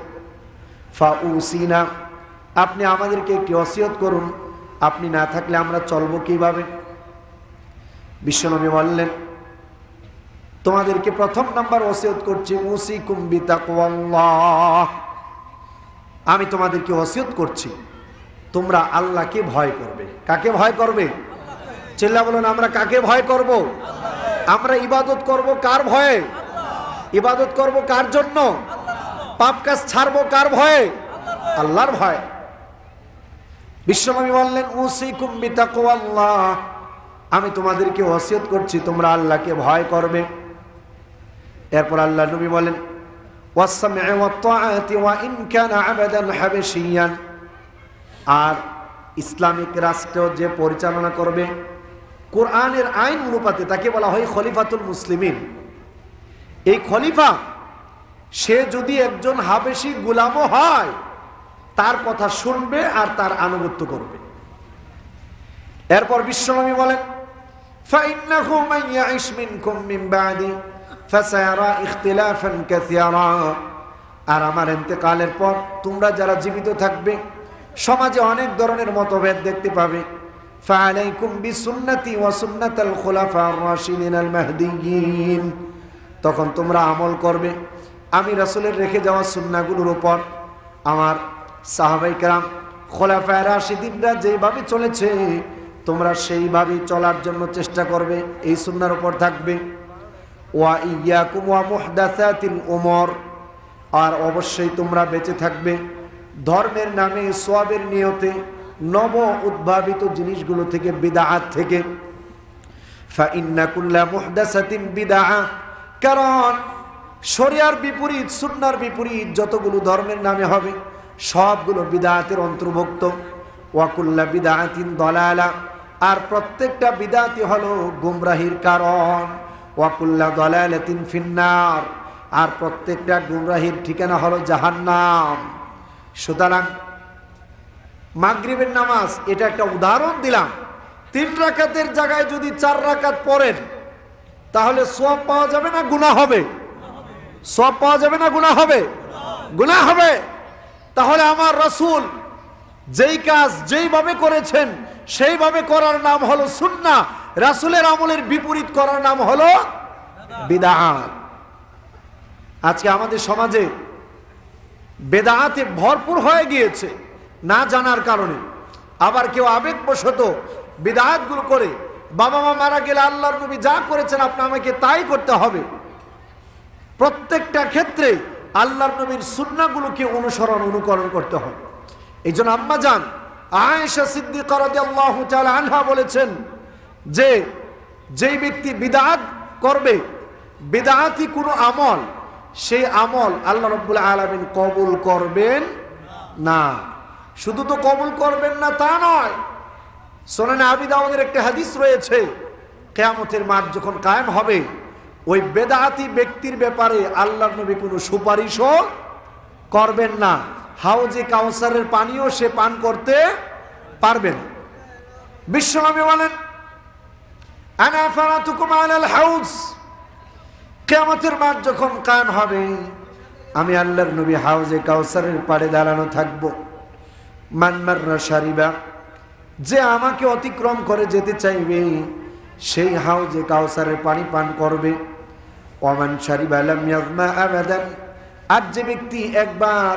ফাউসিনা, আপনি আমাদেরকে একটি ওসিয়ত করুন, আপনি না থাকলে আমরা চলবো কিভাবে? বিশ্বনবী বললেন, তোমাদেরকে প্রথম নাম্বার ওসিয়ত করছি, উসিকুম বিতাকওয়াল্লাহ, আমি তোমাদেরকে ওসিয়ত করছি তোমরা আল্লাহকে ভয় করবে। কাকে ভয় করবে? চিল্লা বলুন, আমরা কাকে ভয় করব? আমরা ইবাদত করব কার ভয়ে? ইবাদত করব কার জন্য? পাপ কাজ ছাড়বো কার ভয়ে? আল্লাহর ভয়। বিশ্বনবী বললেন, উসিকুম বিতাকওয়াল্লাহ, আমি তোমাদেরকে ওসিয়ত করছি তোমরা আল্লাহকে ভয় করবে। এরপর আল্লাহ নবী বলেন, ওয়াসসাম'i ওয়াত-তাআতি ওয়া ইন কানা আবাদান হাবাশিয়ান, আর ইসলামিক রাষ্ট্র যে পরিচালনা করবে কোরআনের আইন অনুপাতে তাকে বলা হয় খলিফাতুল মুসলিমিন। এই খলিফা সে যদি একজন হাবেশি গোলামও হয় তার কথা শুনবে আর তার আনুগত্য করবে। এরপর বিশ্বনবী বলেন, ফাইন্নাহু মান ইয়াইশ মিনকুম মিন বাদি ফাসায়ারা ইখতিলাফান কাসীরা, আর আমার ইন্তেকালের পর তোমরা যারা জীবিত থাকবে সমাজে অনেক ধরনের মতভেদ দেখতে পাবে। ফাআলাইকুম বিসুন্নতি ওয়া সুন্নাতাল খুলাফার রাশিদিন আল মাহদিয়িন, তখন তোমরা আমল করবে আমি রাসূলের রেখে যাওয়া সুন্নাহগুলোর উপর। আমার সাহাবায়ে কেরাম খোলাফায়ে রাশিদিনরা যেভাবে চলেছে তোমরা সেইভাবেই চলার জন্য চেষ্টা করবে, এই সুন্নাহর উপর থাকবে। ওয়া ইয়াকুম ওয়া মুহদাসাতিল উমর, আর অবশ্যই তোমরা বেঁচে থাকবে ধর্মের নামে সওয়াবের নিয়তে নব উদ্ভাবিত জিনিসগুলো থেকে, বিদআত থেকে। ফাইন্না কুল্লা মুহদাসাতিন বিদআহ, কারণ শরিয়ার বিপরীত সুন্নাহর বিপরীত যতগুলো ধর্মের নামে হবে সবগুলো বিদআতের অন্তর্ভুক্ত। ওয়া কুল্লা বিদআতিন দালালা, আর প্রত্যেকটা বিদআতই হলো গুমরাহির কারণ। ওয়া কুল্লা দালালাতিন ফিন্নার, আর প্রত্যেকটা গুমরাহির ঠিকানা হলো জাহান্নাম। সুতরাং মাগরিবের নামাজ, এটা একটা উদাহরণ দিলাম, 3 রাকাতের জায়গায় যদি 4 রাকাত পড়েন তাহলে সওয়াব পাওয়া যাবে না গুনাহ হবে? সওয়াব পাওয়া যাবে না গুনাহ হবে? গুনাহ হবে। তাহলে আমার রাসূল যেই কাজ যেইভাবে করেছেন সেইভাবে করার নাম হলো সুন্নাহ, রাসূলের আমলের বিপরীত করার নাম হলো বিদআত। আজকে আমাদের সমাজে বেদাতে ভরপুর হয়ে গিয়েছে না জানার কারণে। আবার কেউ আবেগবশত বিদআতগুলো করে, বাবা মা মারা গেলে আল্লাহর নবী যা করেছেন আপনি আমাকে তাই করতে হবে। প্রত্যেকটা ক্ষেত্রে আল্লাহর নবীর সুন্নাহগুলোকে অনুকরণ করতে হবে। এই জন্য আম্মা জান আয়েশা সিদ্দিকা রাদিয়াল্লাহু তাআলা আনহা বলেছেন যে যেই ব্যক্তি বিদআত করবে, বিদআতি কোনো আমল, সেই আমল আল্লাহ রাব্বুল আলামিন কবুল করবেন না। শুধু তো কবুল করবেন না তা নয়, সুনান আবি দাউদের একটা হাদিস রয়েছে, কিয়ামতের মাঠ যখন কায়েম হবে ওই বেদাতি ব্যক্তির ব্যাপারে আল্লাহর নবী কোনো সুপারিশও করবেন না, হাউজে কাউসারের পানিও সে পান করতে পারবে না। বিশ্বনবী বলেন, আনা ফারাতুকুম আলাল হাউজ, কিয়ামতের মাঠ যখন কায়েম হবে আমি আল্লাহর নবী হাউজে কাউসারের পাড়ে দাঁড়ানো থাকব। মান মাররা শারিবা, যে আমাকে অতিক্রম করে যেতে চাইবে সেই হাউজে কাউসারের পানি পান করবে। ওমান শারিবা লাম ইয়াজমা আবাদান, আর যে ব্যক্তি একবার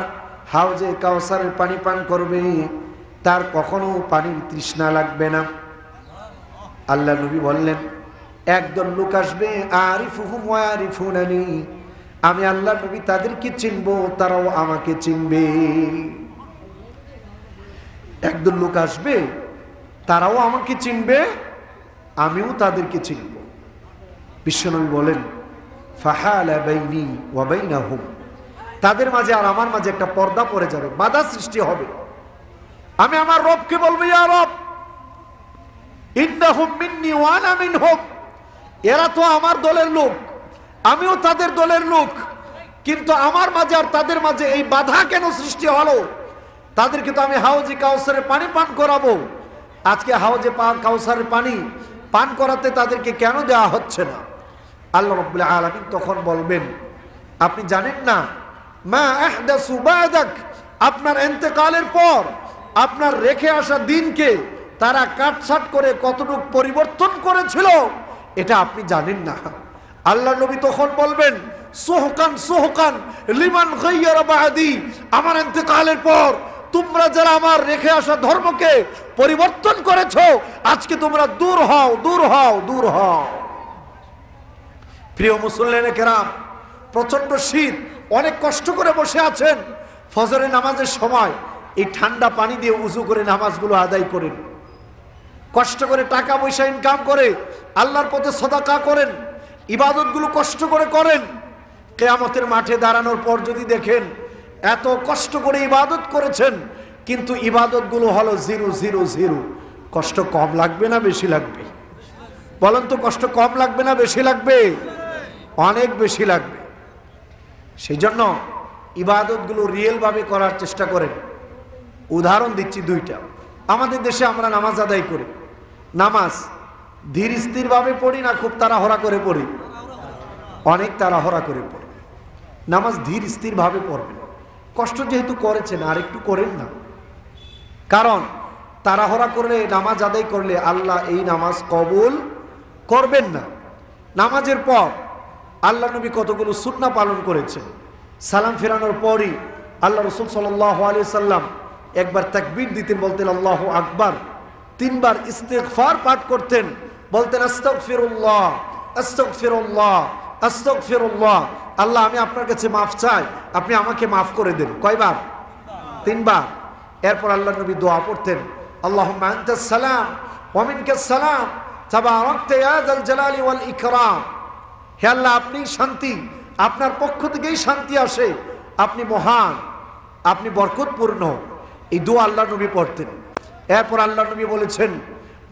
হাউজে কাউসারের পানি পান করবে তার কখনো পানির তৃষ্ণা লাগবে না। আল্লাহ নবী বললেন, একদল লোক আসবে, আরিফুহুম ওয়া আরিফুনানি, আমি আল্লাহ নবী তাদেরকে চিনবো, তারাও আমাকে চিনবে। একদল লোক আসবে, তারাও আমাকে চিনবে, আমিও তাদেরকে চিনব। বিশ্বনবী বলেন ফাহালা বাইনি ওয়া বাইনাহুম, তাদের মাঝে আর আমার মাঝে একটা পর্দা পড়ে যাবে, বাধা সৃষ্টি হবে। আমি আমার রবকে বলবো, ইয়া রব ইন্নাহুম মিন্নি ওয়া আনা মিনহুম, এরা তো আমার দলের লোক, আমিও তাদের দলের লোক, কিন্তু আমার মাঝে আর তাদের মাঝে এই বাধা কেন সৃষ্টি হলো? তাদেরকে তো আমি হাউজে কাউসারের পানি পান করাবো, আজকে হাউজে কাউসারের পানি পান করাতে তাদেরকে কেন দেওয়া হচ্ছে না? আল্লাহ রাব্বুল আলামিন তখন বলবেন, আপনি জানেন না মা আহদাসু বাদাক, আপনার ইন্তেকালের পর আপনার রেখে আসা দিনকে তারা কাটছাট করে কতটুকু পরিবর্তন করেছিল, এটা আপনি জানেন না। আল্লাহ নবী তখন বলবেন সুহকান সুহকান লিমান গায়্যারা বাদি, আমার ইন্তেকালের পর তোমরা যারা আমার রেখে আসা ধর্মকে পরিবর্তন করেছো, আজকে তোমরা দূর হও, দূর হও, দূর হও। প্রিয় মুসল্লিনে কেরাম, প্রচন্ড শীত, অনেক কষ্ট করে বসে আছেন, ফজরের নামাজের সময় এই ঠান্ডা পানি দিয়ে উজু করে নামাজগুলো আদায় করেন, কষ্ট করে টাকা পয়সা ইনকাম করে আল্লাহর পথে সদাকা করেন, ইবাদতগুলো কষ্ট করে করেন। কিয়ামতের মাঠে দাঁড়ানোর পর যদি দেখেন এত কষ্ট করে ইবাদত করেছেন, কিন্তু ইবাদতগুলো হলো 000, কষ্ট কম লাগবে না বেশি লাগবে? বলেন তো, কষ্ট কম লাগবে না বেশি লাগবে? অনেক বেশি লাগবে। সেই জন্য ইবাদতগুলো রিয়েলভাবে করার চেষ্টা করেন। উদাহরণ দিচ্ছি দুইটা। আমাদের দেশে আমরা নামাজ আদায় করি, নামাজ ধীর স্থিরভাবে পড়ি না খুব তাড়াহুড়া করে পড়ি? অনেক তাড়াহুড়া করে পড়ি। নামাজ ধীর স্থিরভাবে পড়বেন। কষ্ট যেহেতু করেছেন আর একটু করেন না, কারণ তাড়াহুড়া করলে নামাজ আদায় করলে আল্লাহ এই নামাজ কবুল করবেন না। নামাজের পর আল্লাহ নবী কতগুলো সুন্নাহ পালন করেছেন। সালাম ফেরানোর পরই আল্লাহ রাসূল সাল্লাল্লাহু আলাইহি সাল্লাম একবার তাকবীর দিতেন, বলতেন আল্লাহু আকবার, তিনবার ইস্তিগফার পাঠ করতেন, বলতেন আস্তাগফিরুল্লাহ আস্তাগফিরুল্লাহ আস্তাগফিরুল্লাহ, আল্লাহ আমি আপনার কাছে মাফ চাই, আপনি আমাকে মাফ করে দেন। কয়বার? তিনবার। এরপর আল্লাহ নবী দোয়া পড়তেন, আল্লাহুম্মা আনতাস সালাম ওয়া মিনকাস সালাম তাবারাকতা ইয়া যাল জালালি ওয়াল ইকরাম, হে আল্লাহ আপনি শান্তি, আপনার পক্ষ থেকেই শান্তি আসে, আপনি মহান, আপনি বরকতপূর্ণ। এই দোয়া আল্লাহ নবী পড়তেন। এরপর আল্লাহ নবী বলেছেন,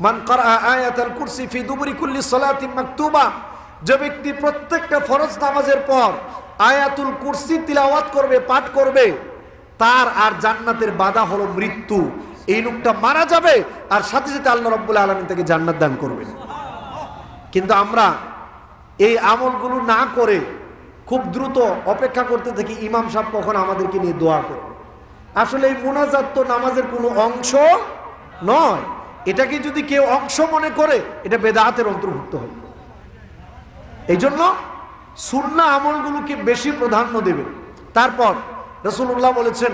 মান ক্বারা আয়াতুল কুরসি ফি দুবুরি কুল্লি সালাতিন মাকতুবা, যে ব্যক্তি প্রত্যেকটা ফরজ নামাজের পর আয়াতুল কুরসি তিলাওয়াত করবে, পাঠ করবে, তার আর জান্নাতের বাধা হলো মৃত্যু। এই লোকটা মারা যাবে আর সাথে সাথে আল্লাহ রাব্বুল আলামিন তাকে জান্নাত দান করবেন। কিন্তু আমরা এই আমলগুলো না করে খুব দ্রুত অপেক্ষা করতে থাকি ইমাম সাহেব কখন আমাদেরকে নিয়ে দোয়া করবে। আসলে এই মুনাজাত তো নামাজের কোনো অংশ নয়, এটাকে যদি কেউ অংশ মনে করে এটা বেদাতের অন্তর্ভুক্ত হবে। এই জন্য সুন্নাহ আমলগুলোকে বেশি প্রাধান্য দেবেন। তারপর রাসূলুল্লাহ বলেছেন,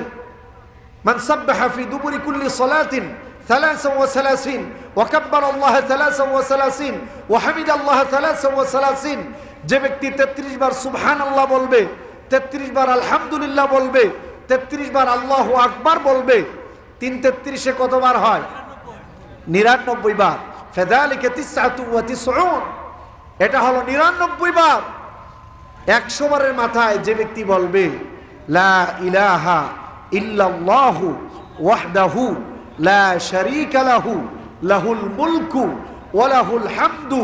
মান সাব্বাহা ফি দুবুরি কুল্লি সালাতিন 33 ওয়া কাব্বারা আল্লাহ 33 ওয়া হামিদাল্লাহ 33, যে ব্যক্তি 33 বার সুবহানাল্লাহ বলবে, 33 বার আলহামদুলিল্লাহ বলবে, 33 বার আল্লাহু আকবার বলবে, 3 কতবার হয়? 99 বার। ফাযালিকা 99, এটা হলো 99 বার। 100 বারের মাথায় যে ব্যক্তি বলবে লা ইলাহা ইল্লাল্লাহু ওয়াহদাহু লা শারীকা লাহু লাহুল মুলকু ওয়া লাহুল হামদু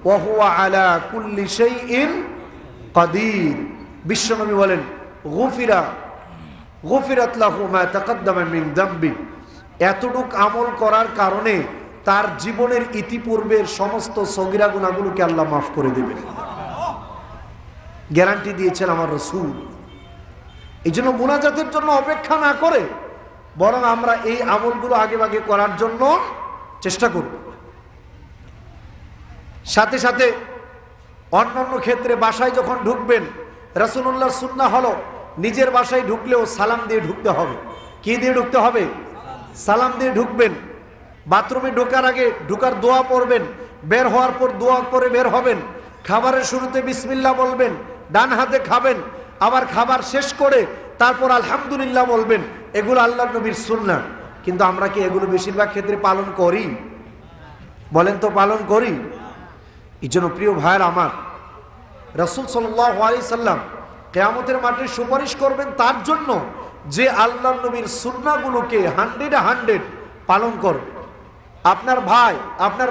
ওয়া হুয়া আলা কুল্লি শাইইন কাদির, বিশ্বনবী বলেন গুফিরাত লাহু মা তাকাদ্দামা মিন যামবি, এতটুক আমল করার কারণে তার জীবনের ইতিপূর্বের সমস্ত সগীরা গুনাহগুলোকে আল্লাহ মাফ করে দেবেন। গ্যারান্টি দিয়েছেন আমার রাসূল। এই জন্য মুনাজাতের জন্য অপেক্ষা না করে বরং আমরা এই আমলগুলো আগে ভাগে করার জন্য চেষ্টা করব। সাথে সাথে অন্যান্য ক্ষেত্রে বাসায় যখন ঢুকবেন, রাসূলুল্লাহর সুন্নাহ হলো নিজের বাসায় ঢুকলেও সালাম দিয়ে ঢুকতে হবে। কি দিয়ে ঢুকতে হবে? সালাম দিয়ে ঢুকবেন। বাথরুমে ঢোকার আগে ঢুকার দোয়া পড়বেন, বের হওয়ার পর দোয়া করে বের হবেন। খাবারের শুরুতে বিসমিল্লাহ বলবেন, ডান হাতে খাবেন, আবার খাবার শেষ করে তারপর আলহামদুলিল্লাহ বলবেন, এগুলো আল্লাহর নবীর সুন্নাহ। কিন্তু আমরা কি এগুলো বেশিরভাগ ক্ষেত্রে পালন করি? বলেন তো পালন করি? এই জন্য প্রিয় ভাইয়ের আমার, রাসূল সাল্লাল্লাহু আলাইহি সাল্লাম কিয়ামতের মাঠে সুপারিশ করবেন তার জন্য যে আল্লাহর নবীর সুন্নাহগুলোকে 100 পালন করবে। আপনার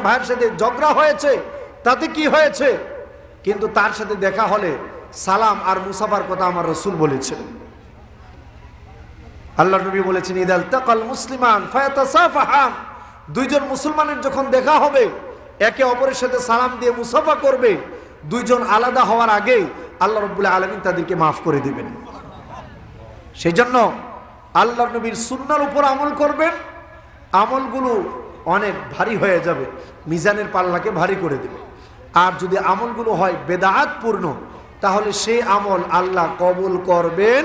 ভাইয়ের সাথে ঝগড়া হয়েছে, তাতে কি হয়েছে, কিন্তু তার সাথে দেখা হলে সালাম আর মুসাফার কথা আমার রাসূল বলেছেন। আল্লাহর নবী বলেছেন, ইদাল তাকাল মুসলিমান ফায়াতাসাফাহান, দুইজন মুসলমানের যখন দেখা হবে একে অপরের সাথে সালাম দিয়ে মুসাফা করবে, দুইজন আলাদা হওয়ার আগেই আল্লাহ রাব্বুল আলামিন তাদেরকে মাফ করে দিবেন। সেই জন্য আল্লাহর নবীর সুন্নাহর উপর আমল করবেন, আমলগুলো অনেক ভারী হয়ে যাবে, মিজানের পাল্লাকে ভারী করে দেবে। আর যদি আমলগুলো হয় বেদাতপূর্ণ, তাহলে সেই আমল আল্লাহ কবুল করবেন।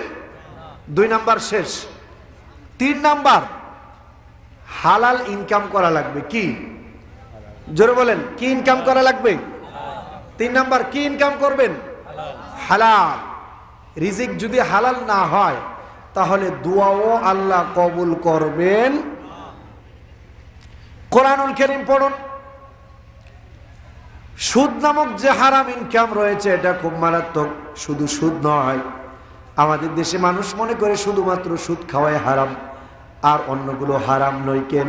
2 নাম্বার শেষ। 3 নাম্বার, হালাল ইনকাম করা লাগবে। কি? জোরে বলেন, কি ইনকাম করা লাগবে? 3 নাম্বার, কি ইনকাম করবেন? হালাল। রিজিক যদি হালাল না হয় তাহলে দোয়াও আল্লাহ কবুল করবেন। কোরআনুল কারীম পড়ুন। সুদ নামক যে হারাম ইনকাম রয়েছে এটা খুব মারাত্মক। শুধু সুদ নয়, আমাদের দেশে মানুষ মনে করে শুধুমাত্র সুদ খাওয়াই হারাম, আর অন্যগুলো হারাম নয়। কেন?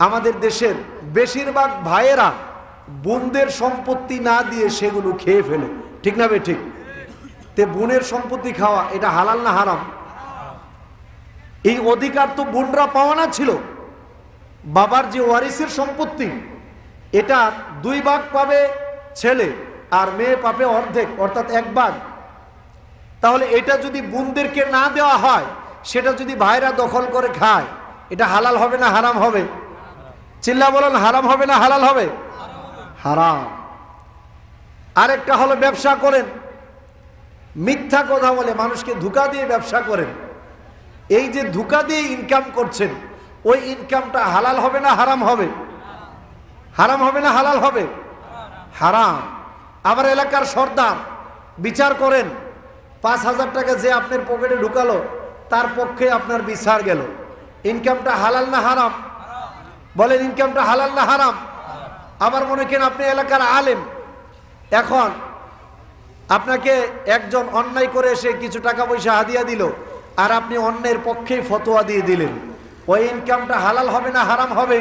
আমাদের দেশের বেশিরভাগ ভাইয়েরা বোনদের সম্পত্তি না দিয়ে সেগুলো খেয়ে ফেলে, ঠিক না বে ঠিক? তে বোনের সম্পত্তি খাওয়া এটা হালাল না হারাম? এই অধিকার তো বোনরা পাওয়া ছিল। বাবার যে ওয়ারিসের সম্পত্তি, এটা 2 ভাগ পাবে ছেলে আর মেয়ে পাবে অর্ধেক, অর্থাৎ 1 ভাগ। তাহলে এটা যদি বোনদেরকে না দেওয়া হয়, সেটা যদি ভাইরা দখল করে খায়, এটা হালাল হবে না হারাম হবে? চিল্লা বলেন, হারাম হবে না হালাল হবে? হারাম। আরেকটা হলো ব্যবসা করেন, মিথ্যা কথা বলে মানুষকে ধোঁকা দিয়ে ব্যবসা করেন। এই যে ধোঁকা দিয়ে ইনকাম করছেন, ওই ইনকামটা হালাল হবে না হারাম হবে? হারাম হবে না হালাল হবে? হারাম। আবার এলাকার সর্দার, বিচার করেন, 5,000 টাকা যে আপনার পকেটে ঢুকালো তার পক্ষে আপনার বিচার গেল, ইনকামটা হালাল না হারাম? বলেন, ইনকামটা হালাল না হারাম? আবার মনে করেন আপনি এলাকার আলেম, এখন আপনাকে একজন অন্যায় করে এসে কিছু টাকা পয়সা হাদিয়া দিল, আর আপনি অন্যের পক্ষেই ফতোয়া দিয়ে দিলেন, ওই ইনকামটা হালাল হবে না হারাম হবে?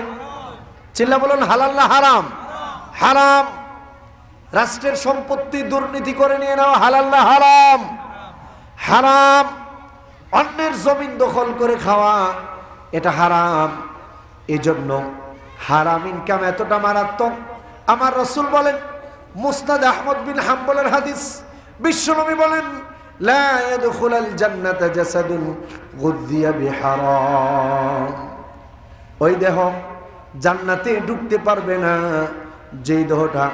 চিল্লা বলুন, হালাল না হারাম? হারাম। রাষ্ট্রের সম্পত্তি দুর্নীতি করে নিয়ে নেওয়া হালাল না হারাম? হারাম। অন্যের জমিন দখল করে খাওয়া এটা হারাম। এজন্য হারাম ইনকাম এতটা মারাত্মক, আমার রাসূল বলেন, মুসনাদ আহমদ বিন হাম্বলের হাদিস, বিশ্বনবী বলেন, লা ইয়াদখুলুল জান্নাতা জাসাদুন গুযিয়া বিহারাম, ওই দেহ জান্নাতে ঢুকতে পারবে না যেই দেহটা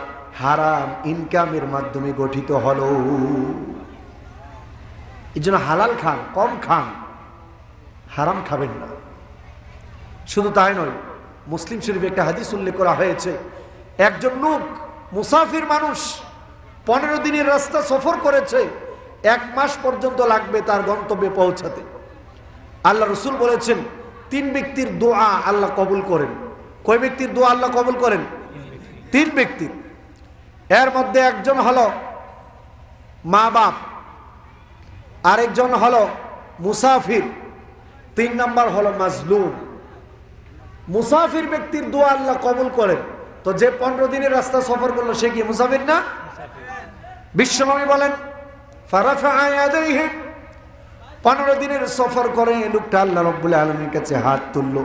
হারাম ইনকামের মাধ্যমে গঠিত হলো। এই জন্য হালাল খান, কম খান, হারাম খাবেন না। শুধু তাই নয়, মুসলিম শরীফে একটা হাদিস উল্লেখ করা হয়েছে, একজন লোক মুসাফির মানুষ 15 দিনের রাস্তা সফর করেছে, 1 মাস পর্যন্ত লাগবে তার গন্তব্যে পৌঁছাতে। আল্লাহ রসুল বলেছেন 3 ব্যক্তির দোয়া আল্লাহ কবুল করেন। কয় ব্যক্তির দোয়া আল্লাহ কবুল করেন? 3 ব্যক্তির। এর মধ্যে একজন হলো মা বাপ, আরেকজন হলো মুসাফির, 3 নম্বর হলো মাজলুম। মুসাফির ব্যক্তির দোয়া আল্লাহ কবুল করেন। তো যে 15 দিনের রাস্তা সফর করলো সে কি মুসাফির না? বিশ্বনবী বলেন, ফারাফা ইয়াদাইহি, 15 দিনের সফর করে লোকটা আল্লাহ রাব্বুল আলামিনের কাছে হাত তুললো,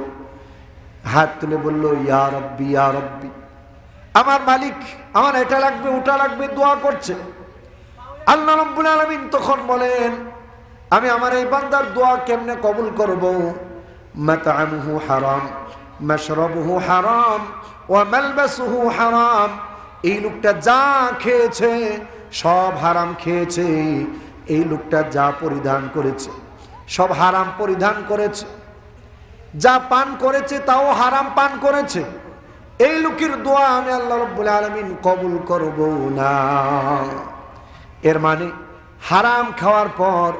হাত তুলে বলল, ইয়া রব্বি ইয়া রব্বি, আমার মালিক, আমার এটা লাগবে ওটা লাগবে, দোয়া করছে। আল্লাহ রাব্বুল আলামিন তখন বলেন, আমি আমার এই বান্দার দোয়া কেমনে কবুল করব? মাতআমুহু হারাম, মাশরাবুহু হারাম, ওয়া মালবাসুহু হারাম, এই লোকটা যা খেয়েছে সব হারাম খেয়েছে, এই লোকটা যা পরিধান করেছে সব হারাম পরিধান করেছে, যা পান করেছে তাও হারাম পান করেছে। এই লোকের দোয়া আমি আল্লাহ রাব্বুল আলামিন কবুল করব না। এর মানে হারাম খাওয়ার পর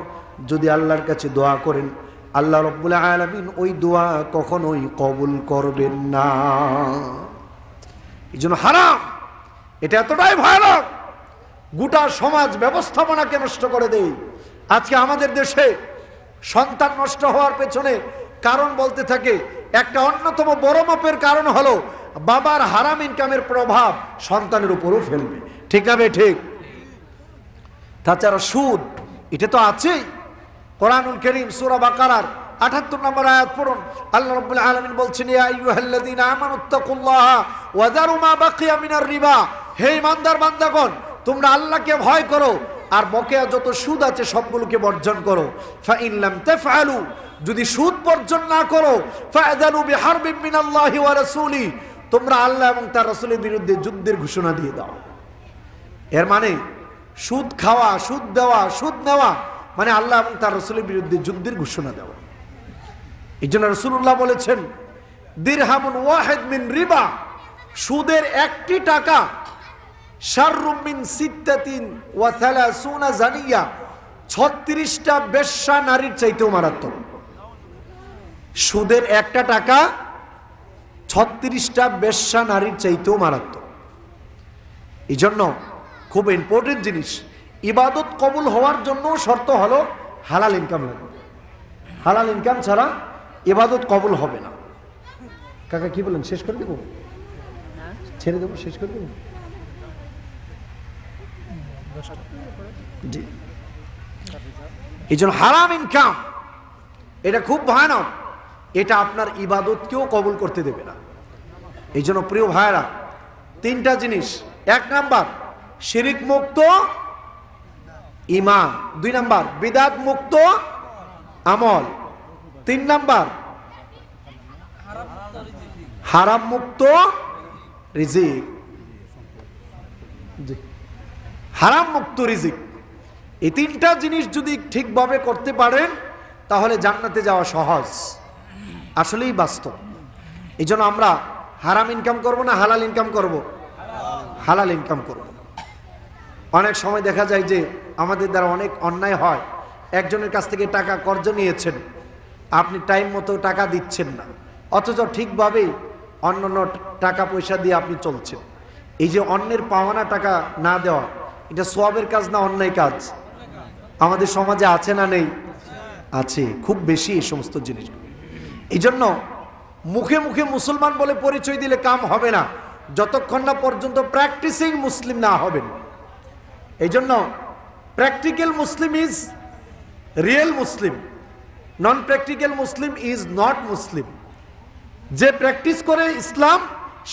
যদি আল্লাহর কাছে দোয়া করেন, আল্লাহ রাব্বুল আলামিন ওই দোয়া কখনোই কবুল করবেন না। এই জন্য হারাম এটা এতটাই ভয়ানক, গোটা সমাজ ব্যবস্থাপনাকে নষ্ট করে দেয়। আজকে আমাদের দেশে সন্তান নষ্ট হওয়ার পেছনে কারণ বলতে থাকে, একটা অন্যতম বড় মাপের কারণ হলো বাবার হারাম ইনকামের প্রভাব সন্তানের উপরও ফেলবে। ঠিক না ভাই? ঠিক। তাছাড়া সুদ এটা তো আছেই। কোরআনুল কারীম সূরা বাকারার ৭৮ নম্বর আয়াত পড়ুন। আল্লাহ রাব্বুল আলামিন বলছেন, ইয়া আইয়ুহাল্লাযীনা আমানুত্তাকুল্লাহা ওয়া যারু মা বাকিয়া মিনার রিবা। হে ঈমানদার বান্দাগণ, তোমরা আল্লাহকে ভয় করো আর বকেয়া যত সুদ আছে সবগুলোকে বর্জন করো। ফাইন লাম তাফআলু, যদি সুদ বর্জন না করো, ফাআযানু বিহারবিন মিনাল্লাহি ওয়া রাসূলি, তোমরা আল্লাহ এবং তার রাসূলের বিরুদ্ধে যুদ্ধের ঘোষণা দিয়ে দাও। এর মানে সুদ খাওয়া, সুদ দেওয়া, সুদ নেওয়া মানে আল্লাহ এবং তার রাসূলের বিরুদ্ধে যুদ্ধের ঘোষণা দেওয়া। এই জন্য রাসূলুল্লাহ বলেছেন, দিরহামুন ওয়াহিদ মিন রিবা, সুদের একটি টাকা শাররুম মিন সিত্তাতিন ওয়া সালাসুনা জানিয়া, 36টা বেশ্যা নারীর চাইতেও মারাত্মক। সুদের একটা টাকা 36টা বেশ্যা নারীর চাইতেও মারাত্মক। এই জন্য খুব ইম্পর্টেন্ট জিনিস, ইবাদত কবুল হওয়ার জন্য শর্ত হলো হালাল ইনকাম লাগবে। হালাল ইনকাম ছাড়া ইবাদত কবুল হবে না। কাকা কি বলেন, শেষ করে দেবো? ছেড়ে দেবো, শেষ করে দেবো? জি। এই জন্য হারাম ইনকাম এটা খুব ভয়ানক, এটা আপনার ইবাদতকেও কবুল করতে দেবে না। এই জন্য প্রিয় ভাইরা, 3টা জিনিস। 1 নাম্বার শিরিক মুক্ত ঈমান, 2 নাম্বার বিদআত মুক্ত আমল, 3 নাম্বার হারাম মুক্ত রিজিক। হারাম মুক্ত রিজিক, এই 3টা জিনিস যদি ঠিকভাবে করতে পারেন তাহলে জান্নাতে যাওয়া সহজ, আসলেই বাস্তব। এই জন্য আমরা হারাম ইনকাম করব না হালাল ইনকাম করব? হালাল ইনকাম করব। অনেক সময় দেখা যায় যে আমাদের দ্বারা অনেক অন্যায় হয়। একজনের কাছ থেকে টাকা কর্জ নিয়েছেন, আপনি টাইম মতো টাকা দিচ্ছেন না, অথচ ঠিকভাবেই অন্যান্য টাকা পয়সা দিয়ে আপনি চলছেন। এই যে অন্যের পাওনা টাকা না দেওয়া, এটা সওয়াবের কাজ না অন্যায় কাজ? আমাদের সমাজে আছে না নেই? আছে, খুব বেশি এই সমস্ত জিনিসগুলো। এই জন্য মুখে মুখে মুসলমান বলে পরিচয় দিলে কাম হবে না, যতক্ষণ না পর্যন্ত প্র্যাকটিসিং মুসলিম না হবেন। এই জন্য practical Muslim is real Muslim, non practical Muslim is not Muslim. যে প্র্যাকটিস করে ইসলাম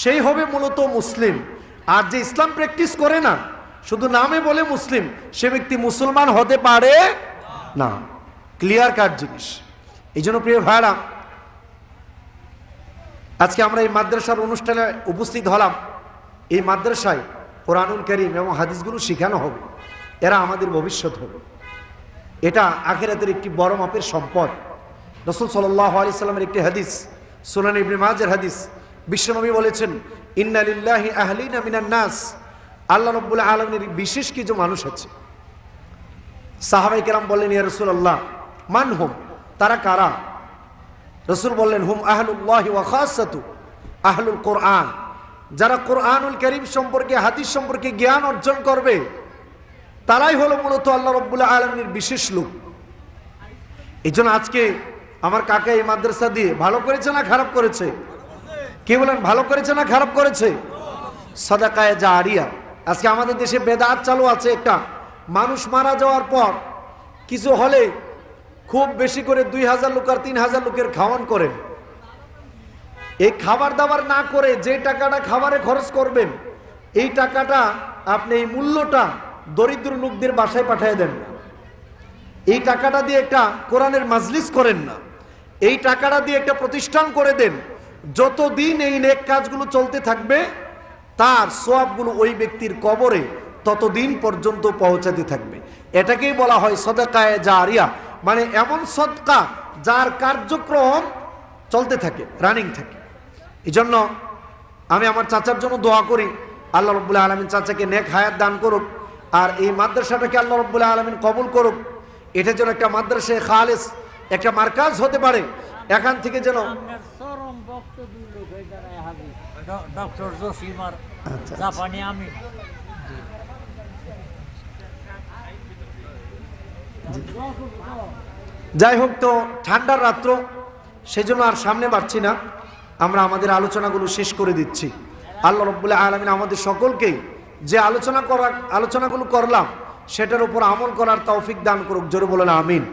সেই হবে মূলত মুসলিম, আর যে ইসলাম প্র্যাকটিস করে না, শুধু নামে বলে মুসলিম, সে ব্যক্তি মুসলমান হতে পারে না। ক্লিয়ার কাট জিনিস। এই জন্য প্রিয় ভাইরা, আজকে আমরা এই মাদ্রাসার অনুষ্ঠানে উপস্থিত হলাম। এই মাদ্রাসায় কোরআনুল কারীম এবং হাদিসগুলো শেখানো হবে, এরা আমাদের ভবিষ্যৎ হবে। এটা আখিরাতের একটি বড় মাপের সম্পদ। রাসূল সাল্লাল্লাহু আলাইহি সাল্লামের একটি হাদিস, সুনান ইবনে মাজার হাদিস, বিশ্বনবী বলেছেন, ইন্না লিল্লাহি আহলিনা মিনান নাস, আল্লাহ রাব্বুল আলামিনের বিশেষ কিছু মানুষ আছে। সাহাবায়ে কেরাম বললেন, ইয়া রাসূলুল্লাহ মান হুম, তারা কারা? রাসূল বললেন, হুম আহলুল্লাহি ওয়া খাসাতু, আহলুল কোরআন, যারা কোরআনুল কারীম সম্পর্কে, হাদিস সম্পর্কে জ্ঞান অর্জন করবে, তারাই হলো মূলত আল্লাহ রাব্বুল আলামিনের বিশেষ লোক। এই জন্য আজকে আমার কাকা এই মাদ্রাসা দিয়ে ভালো করেছে না খারাপ করেছে? কে বলেন, ভালো করেছে না খারাপ করেছে? সাদাকায়ে জারিয়া। আজকে আমাদের দেশে বেদাত চালু আছে একটা, মানুষ মারা যাওয়ার পর কিছু হলে খুব বেশি করে 2000 লোক আর 3000 লোকের খাওয়ান করেন। এই খাবার দাবার না করে যে টাকাটা খাবারে খরচ করবেন, এই টাকাটা আপনি, এই মূল্যটা দরিদ্র লোকদের বাসায় পাঠিয়ে দেন না। এই টাকাটা দিয়ে একটা কোরআনের মাজলিস করেন না, এই টাকাটা দিয়ে একটা প্রতিষ্ঠান করে দেন। যতদিন এই নেক কাজগুলো চলতে থাকবে, তার সওয়াবগুলো ওই ব্যক্তির কবরে ততদিন পর্যন্ত পৌঁছাতে থাকবে। এটাকেই বলা হয় সাদাকায়ে জারিয়া, মানে এমন সদকা যার কার্যক্রম চলতে থাকে, রানিং থাকে। এই জন্য আমি আমার চাচার জন্য দোয়া করি, আল্লাহ রাব্বুল আলামিন চাচাকে নেক হায়াত দান করুক, আর এই মাদ্রাসাটাকে আল্লাহ রাব্বুল আলামিন কবুল করুক। এটা যেন একটা মাদ্রাসায়ে খালেস, একটা মার্কাজ হতে পারে। এখান থেকে যেন চরম ভক্ত দুই লোক হয়ে দাঁড়ায় হাজির, ডক্টর জসিম আর আচ্ছা, জাপানি আমিন। যাই হোক, তো ঠান্ডার রাত্র, সেজন্য আর সামনে বাড়ছি না, আমরা আমাদের আলোচনাগুলো শেষ করে দিচ্ছি। আল্লাহ রাব্বুল আলামিন আমাদের সকলকেই যে আলোচনাগুলো করলাম সেটার উপর আমল করার তৌফিক দান করুক। জোরে বলেন আমিন।